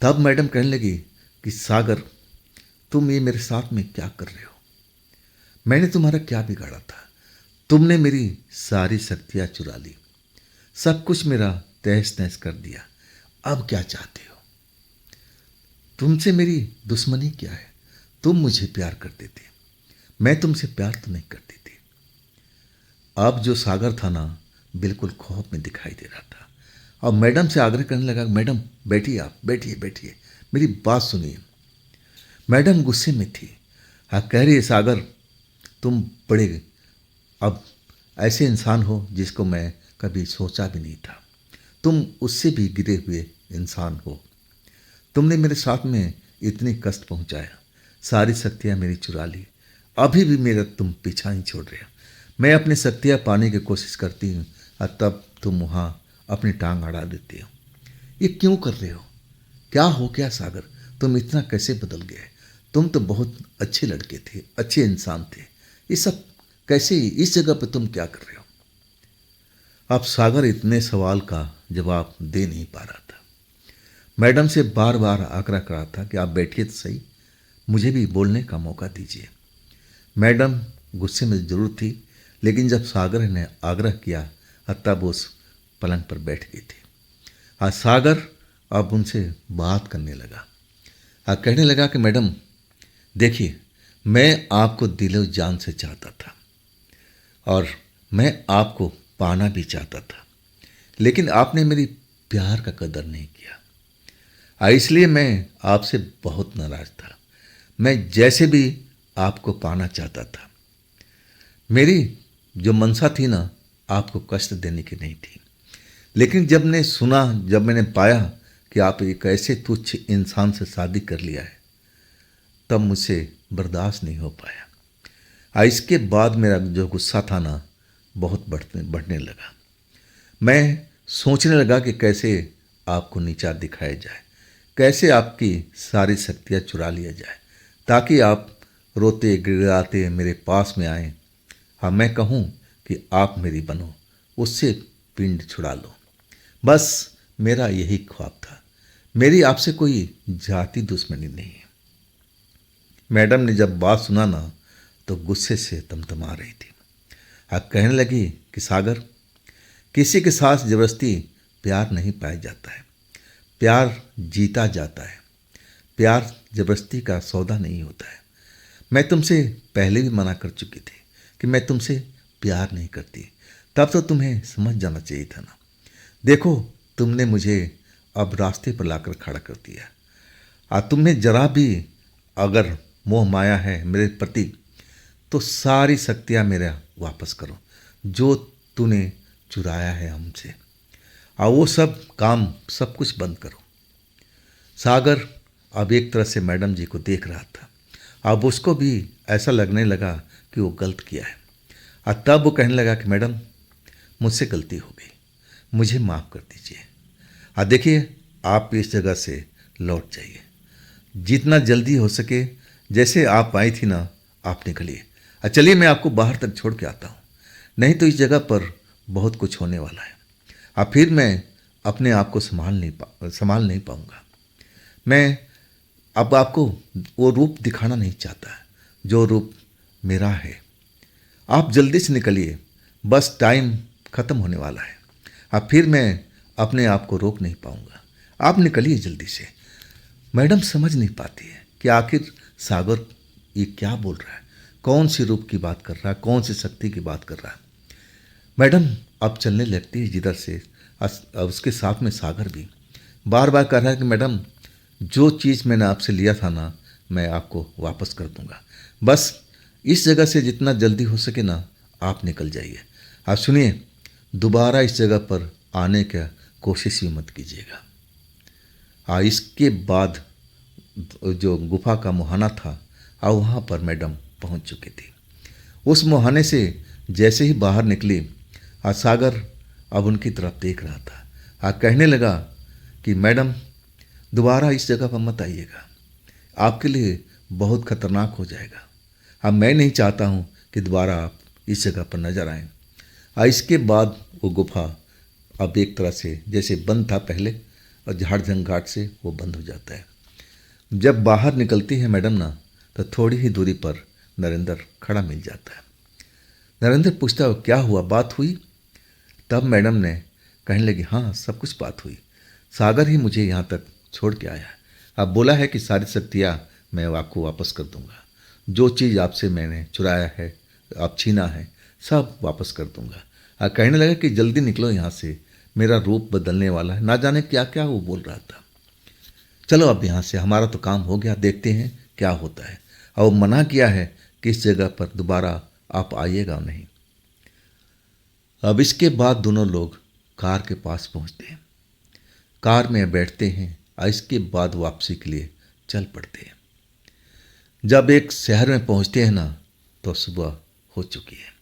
तब मैडम कहने लगी कि सागर, तुम ये मेरे साथ में क्या कर रहे हो? मैंने तुम्हारा क्या बिगाड़ा था? तुमने मेरी सारी शक्तियाँ चुरा ली, सब कुछ मेरा तहस नहस कर दिया। अब क्या चाहते हो? तुमसे मेरी दुश्मनी क्या है? तुम मुझे प्यार करते थे, मैं तुमसे प्यार तो नहीं करती थी। अब जो सागर था ना, बिल्कुल खौफ में दिखाई दे रहा था और मैडम से आग्रह करने लगा, मैडम बैठिए, आप बैठिए बैठिए, मेरी बात सुनिए। मैडम गुस्से में थी। हाँ, कह रही है, सागर तुम बड़े अब ऐसे इंसान हो जिसको मैं कभी सोचा भी नहीं था। तुम उससे भी गिरे हुए इंसान हो। तुमने मेरे साथ में इतनी कष्ट पहुंचाया, सारी शक्तियां मेरी चुरा ली, अभी भी मेरा तुम पीछा नहीं छोड़ रहे हो। मैं अपनी शक्तियां पाने की कोशिश करती हूँ और तब तुम वहाँ अपनी टांग अड़ा देते हो। ये क्यों कर रहे हो? क्या हो गया सागर? तुम इतना कैसे बदल गए? तुम तो बहुत अच्छे लड़के थे, अच्छे इंसान थे। ये सब कैसे, इस जगह पे तुम क्या कर रहे हो? अब सागर इतने सवाल का जवाब दे नहीं पा रहा था। मैडम से बार बार आग्रह करा था कि आप बैठिए तो सही, मुझे भी बोलने का मौका दीजिए। मैडम गुस्से में जरूर थी, लेकिन जब सागर ने आग्रह किया तब उस पलंग पर बैठ गई थी। आज सागर अब उनसे बात करने लगा। कहने लगा कि मैडम देखिए, मैं आपको दिलो जान से चाहता था और मैं आपको पाना भी चाहता था, लेकिन आपने मेरी प्यार का कदर नहीं किया। इसलिए मैं आपसे बहुत नाराज था। मैं जैसे भी आपको पाना चाहता था। मेरी जो मनसा थी ना, आपको कष्ट देने की नहीं थी। लेकिन जब मैंने पाया कि आप एक ऐसे तुच्छ इंसान से शादी कर लिया है, तब मुझसे बर्दाश्त नहीं हो पाया। इसके बाद मेरा जो गुस्सा था ना, बहुत बढ़ने लगा। मैं सोचने लगा कि कैसे आपको नीचा दिखाया जाए, कैसे आपकी सारी शक्तियाँ चुरा लिया जाए, ताकि आप रोते गिड़गिड़ाते मेरे पास में आएँ। हाँ, मैं कहूँ कि आप मेरी बनो, उससे पिंड छुड़ा लो। बस मेरा यही ख्वाब था। मेरी आपसे कोई जाति दुश्मनी नहीं है। मैडम ने जब बात सुना ना, तो गुस्से से तमतमा रही थी। अब कहने लगी कि सागर, किसी के साथ जबरदस्ती प्यार नहीं पाया जाता है। प्यार जीता जाता है। प्यार जबरदस्ती का सौदा नहीं होता है। मैं तुमसे पहले भी मना कर चुकी थी कि मैं तुमसे प्यार नहीं करती। तब तो तुम्हें समझ जाना चाहिए था ना। देखो, तुमने मुझे अब रास्ते पर लाकर खड़ा कर दिया। तुम्हें जरा भी अगर मोह माया है मेरे प्रति, तो सारी शक्तियाँ मेरा वापस करो, जो तूने चुराया है हमसे। वो सब काम सब कुछ बंद करो। सागर अब एक तरह से मैडम जी को देख रहा था। अब उसको भी ऐसा लगने लगा कि वो गलत किया है। और तब वो कहने लगा कि मैडम, मुझसे गलती हो गई, मुझे माफ़ कर दीजिए। देखिए, आप इस जगह से लौट जाइए, जितना जल्दी हो सके। जैसे आप आई थी ना, आप निकलिए। चलिए, मैं आपको बाहर तक छोड़ के आता हूँ, नहीं तो इस जगह पर बहुत कुछ होने वाला है। फिर मैं अपने आप को संभाल नहीं पाऊँगा। मैं अब आपको वो रूप दिखाना नहीं चाहता, जो रूप मेरा है। आप जल्दी से निकलिए, बस टाइम ख़त्म होने वाला है। फिर मैं अपने आप को रोक नहीं पाऊँगा। आप निकलिए जल्दी से। मैडम समझ नहीं पाती है कि आखिर सागर ये क्या बोल रहा है, कौन सी रूप की बात कर रहा है, कौन सी शक्ति की बात कर रहा है। मैडम अब चलने लगती है जिधर से। उसके साथ में सागर भी बार बार कह रहा है कि मैडम, जो चीज़ मैंने आपसे लिया था ना, मैं आपको वापस कर दूंगा। बस इस जगह से जितना जल्दी हो सके ना, आप निकल जाइए। आप सुनिए, दोबारा इस जगह पर आने का कोशिश भी मत कीजिएगा। इसके बाद जो गुफा का मुहाना था, वहाँ पर मैडम पहुँच चुकी थी। उस मुहाने से जैसे ही बाहर निकली, सागर अब उनकी तरफ देख रहा था। कहने लगा कि मैडम, दोबारा इस जगह पर मत आइएगा, आपके लिए बहुत खतरनाक हो जाएगा। मैं नहीं चाहता हूँ कि दोबारा आप इस जगह पर नजर आएँ। इसके बाद वो गुफा अब एक तरह से जैसे बंद था पहले, और झाड़झंग घाट से वो बंद हो जाता है। जब बाहर निकलती है मैडम ना, तो थोड़ी ही दूरी पर नरेंद्र खड़ा मिल जाता है। नरेंद्र पूछता है, क्या हुआ, बात हुई? तब मैडम ने कहने लगी, हाँ, सब कुछ बात हुई। सागर ही मुझे यहाँ तक छोड़ के आया। अब बोला है कि सारी शक्तियाँ मैं आपको वापस कर दूंगा। जो चीज़ आपसे मैंने चुराया है, आप छीना है, सब वापस कर दूंगा। कहने लगा कि जल्दी निकलो यहाँ से, मेरा रूप बदलने वाला है। ना जाने क्या क्या वो बोल रहा था। चलो अब यहाँ से, हमारा तो काम हो गया, देखते हैं क्या होता है। और मना किया है कि इस जगह पर दोबारा आप आइएगा नहीं। अब इसके बाद दोनों लोग कार के पास पहुँचते हैं, कार में बैठते हैं, और इसके बाद वापसी के लिए चल पड़ते हैं। जब एक शहर में पहुँचते हैं ना, तो सुबह हो चुकी है।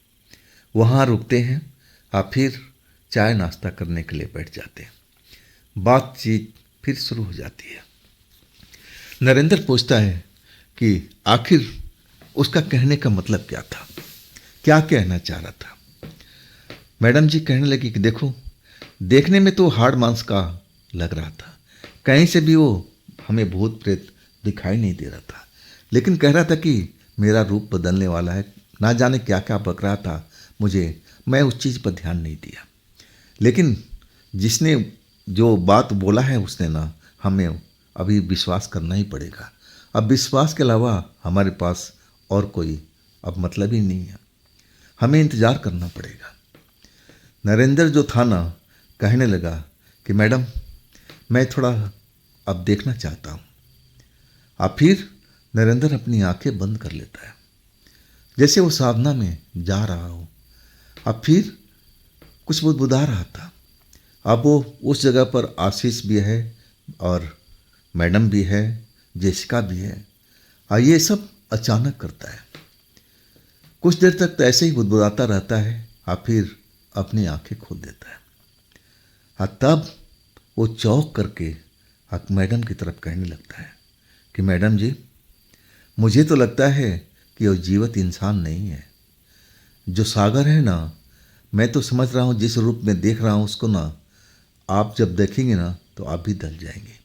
वहाँ रुकते हैं और फिर चाय नाश्ता करने के लिए बैठ जाते हैं। बातचीत फिर शुरू हो जाती है। नरेंद्र पूछता है कि आखिर उसका कहने का मतलब क्या था, क्या कहना चाह रहा था। मैडम जी कहने लगी कि देखो, देखने में तो हाड़ मांस का लग रहा था, कहीं से भी वो हमें भूत प्रेत दिखाई नहीं दे रहा था, लेकिन कह रहा था कि मेरा रूप बदलने वाला है। ना जाने क्या क्या बक रहा था मुझे, मैं उस चीज़ पर ध्यान नहीं दिया। लेकिन जिसने जो बात बोला है उसने ना, हमें अभी विश्वास करना ही पड़ेगा। अब विश्वास के अलावा हमारे पास और कोई अब मतलब ही नहीं है, हमें इंतज़ार करना पड़ेगा। नरेंद्र जो था ना, कहने लगा कि मैडम मैं थोड़ा अब देखना चाहता हूँ। अब फिर नरेंद्र अपनी आंखें बंद कर लेता है, जैसे वो साधना में जा रहा हो। अब फिर कुछ बुदबुदा रहा था। अब वो उस जगह पर आशीष भी है और मैडम भी है, जेसिका भी है, और ये सब अचानक करता है। कुछ देर तक तो ऐसे ही बुदबुदाता रहता है, और फिर अपनी आंखें खोल देता है। और तब वो चौंक करके मैडम की तरफ कहने लगता है कि मैडम जी, मुझे तो लगता है कि वो जीवित इंसान नहीं है। जो सागर है ना, मैं तो समझ रहा हूँ जिस रूप में देख रहा हूँ उसको ना, आप जब देखेंगे ना तो आप भी दल जाएंगे।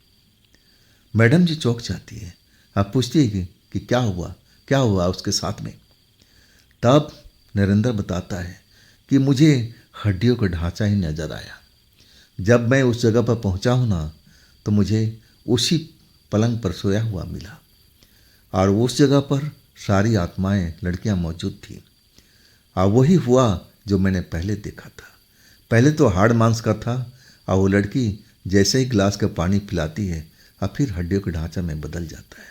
मैडम जी चौंक जाती है। आप पूछती है कि क्या हुआ उसके साथ में। तब नरेंद्र बताता है कि मुझे हड्डियों का ढांचा ही नजर आया। जब मैं उस जगह पर पहुंचा हूं ना, तो मुझे उसी पलंग पर सोया हुआ मिला, और उस जगह पर सारी आत्माएं लड़कियां मौजूद थीं। और वही हुआ जो मैंने पहले देखा था। पहले तो हाड़ मांस का था, और वो लड़की जैसे ही गिलास का पानी पिलाती है और फिर हड्डियों के ढांचा में बदल जाता है।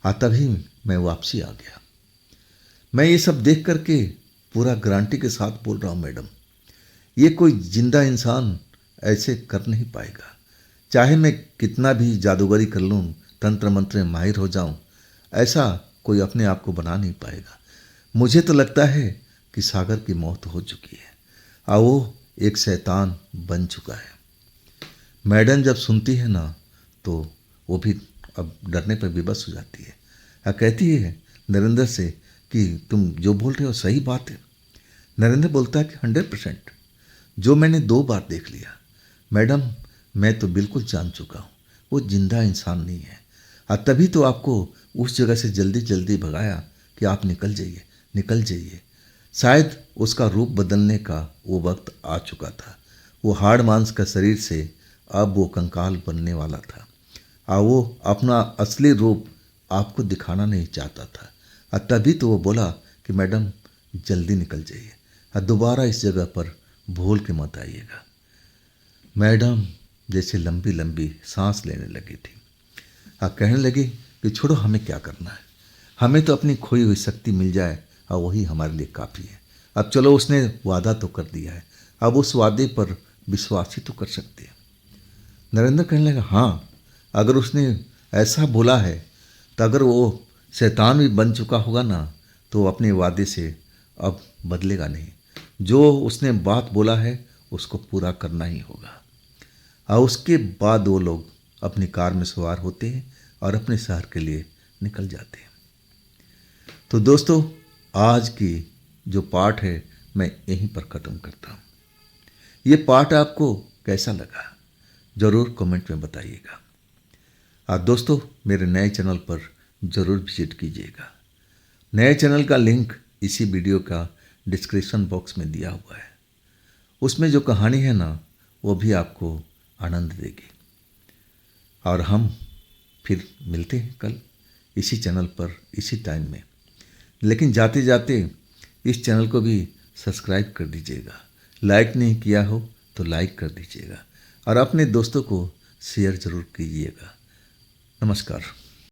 और तभी मैं वापसी आ गया। मैं ये सब देख करके पूरा गारंटी के साथ बोल रहा हूँ मैडम, ये कोई जिंदा इंसान ऐसे कर नहीं पाएगा। चाहे मैं कितना भी जादूगरी कर लूँ, तंत्र मंत्र में माहिर हो जाऊँ, ऐसा कोई अपने आप को बना नहीं पाएगा। मुझे तो लगता है कि सागर की मौत हो चुकी है और वो एक शैतान बन चुका है। मैडम जब सुनती है ना, तो वो भी अब डरने पर विवश हो जाती है और कहती है नरेंद्र से कि तुम जो बोल रहे हो सही बात है। नरेंद्र बोलता है कि 100%, जो मैंने 2 बार देख लिया मैडम, मैं तो बिल्कुल जान चुका हूँ वो जिंदा इंसान नहीं है। और तभी तो आपको उस जगह से जल्दी जल्दी भगाया कि आप निकल जाइए, निकल जाइए। शायद उसका रूप बदलने का वो वक्त आ चुका था। वो हाड़ मांस का शरीर से अब वो कंकाल बनने वाला था, और वो अपना असली रूप आपको दिखाना नहीं चाहता था। और तभी तो वो बोला कि मैडम जल्दी निकल जाइए और दोबारा इस जगह पर भूल के मत आइएगा। मैडम जैसे लंबी लंबी सांस लेने लगी थी और कहने लगी कि छोड़ो, हमें क्या करना है, हमें तो अपनी खोई हुई शक्ति मिल जाए और वही हमारे लिए काफ़ी है। अब चलो, उसने वादा तो कर दिया है, अब उस वादे पर विश्वास ही तो कर सकते हैं। नरेंद्र कहने लगा, हाँ, अगर उसने ऐसा बोला है तो अगर वो शैतान भी बन चुका होगा ना, तो अपने वादे से अब बदलेगा नहीं। जो उसने बात बोला है उसको पूरा करना ही होगा। और उसके बाद वो लोग अपनी कार में सवार होते हैं और अपने शहर के लिए निकल जाते हैं। तो दोस्तों, आज की जो पाठ है मैं यहीं पर ख़त्म करता हूँ। ये पाठ आपको कैसा लगा ज़रूर कमेंट में बताइएगा। और दोस्तों, मेरे नए चैनल पर ज़रूर विजिट कीजिएगा। नए चैनल का लिंक इसी वीडियो का डिस्क्रिप्शन बॉक्स में दिया हुआ है। उसमें जो कहानी है ना, वो भी आपको आनंद देगी। और हम फिर मिलते हैं कल इसी चैनल पर इसी टाइम में। लेकिन जाते जाते इस चैनल को भी सब्सक्राइब कर दीजिएगा। लाइक नहीं किया हो तो लाइक कर दीजिएगा और अपने दोस्तों को शेयर ज़रूर कीजिएगा। नमस्कार।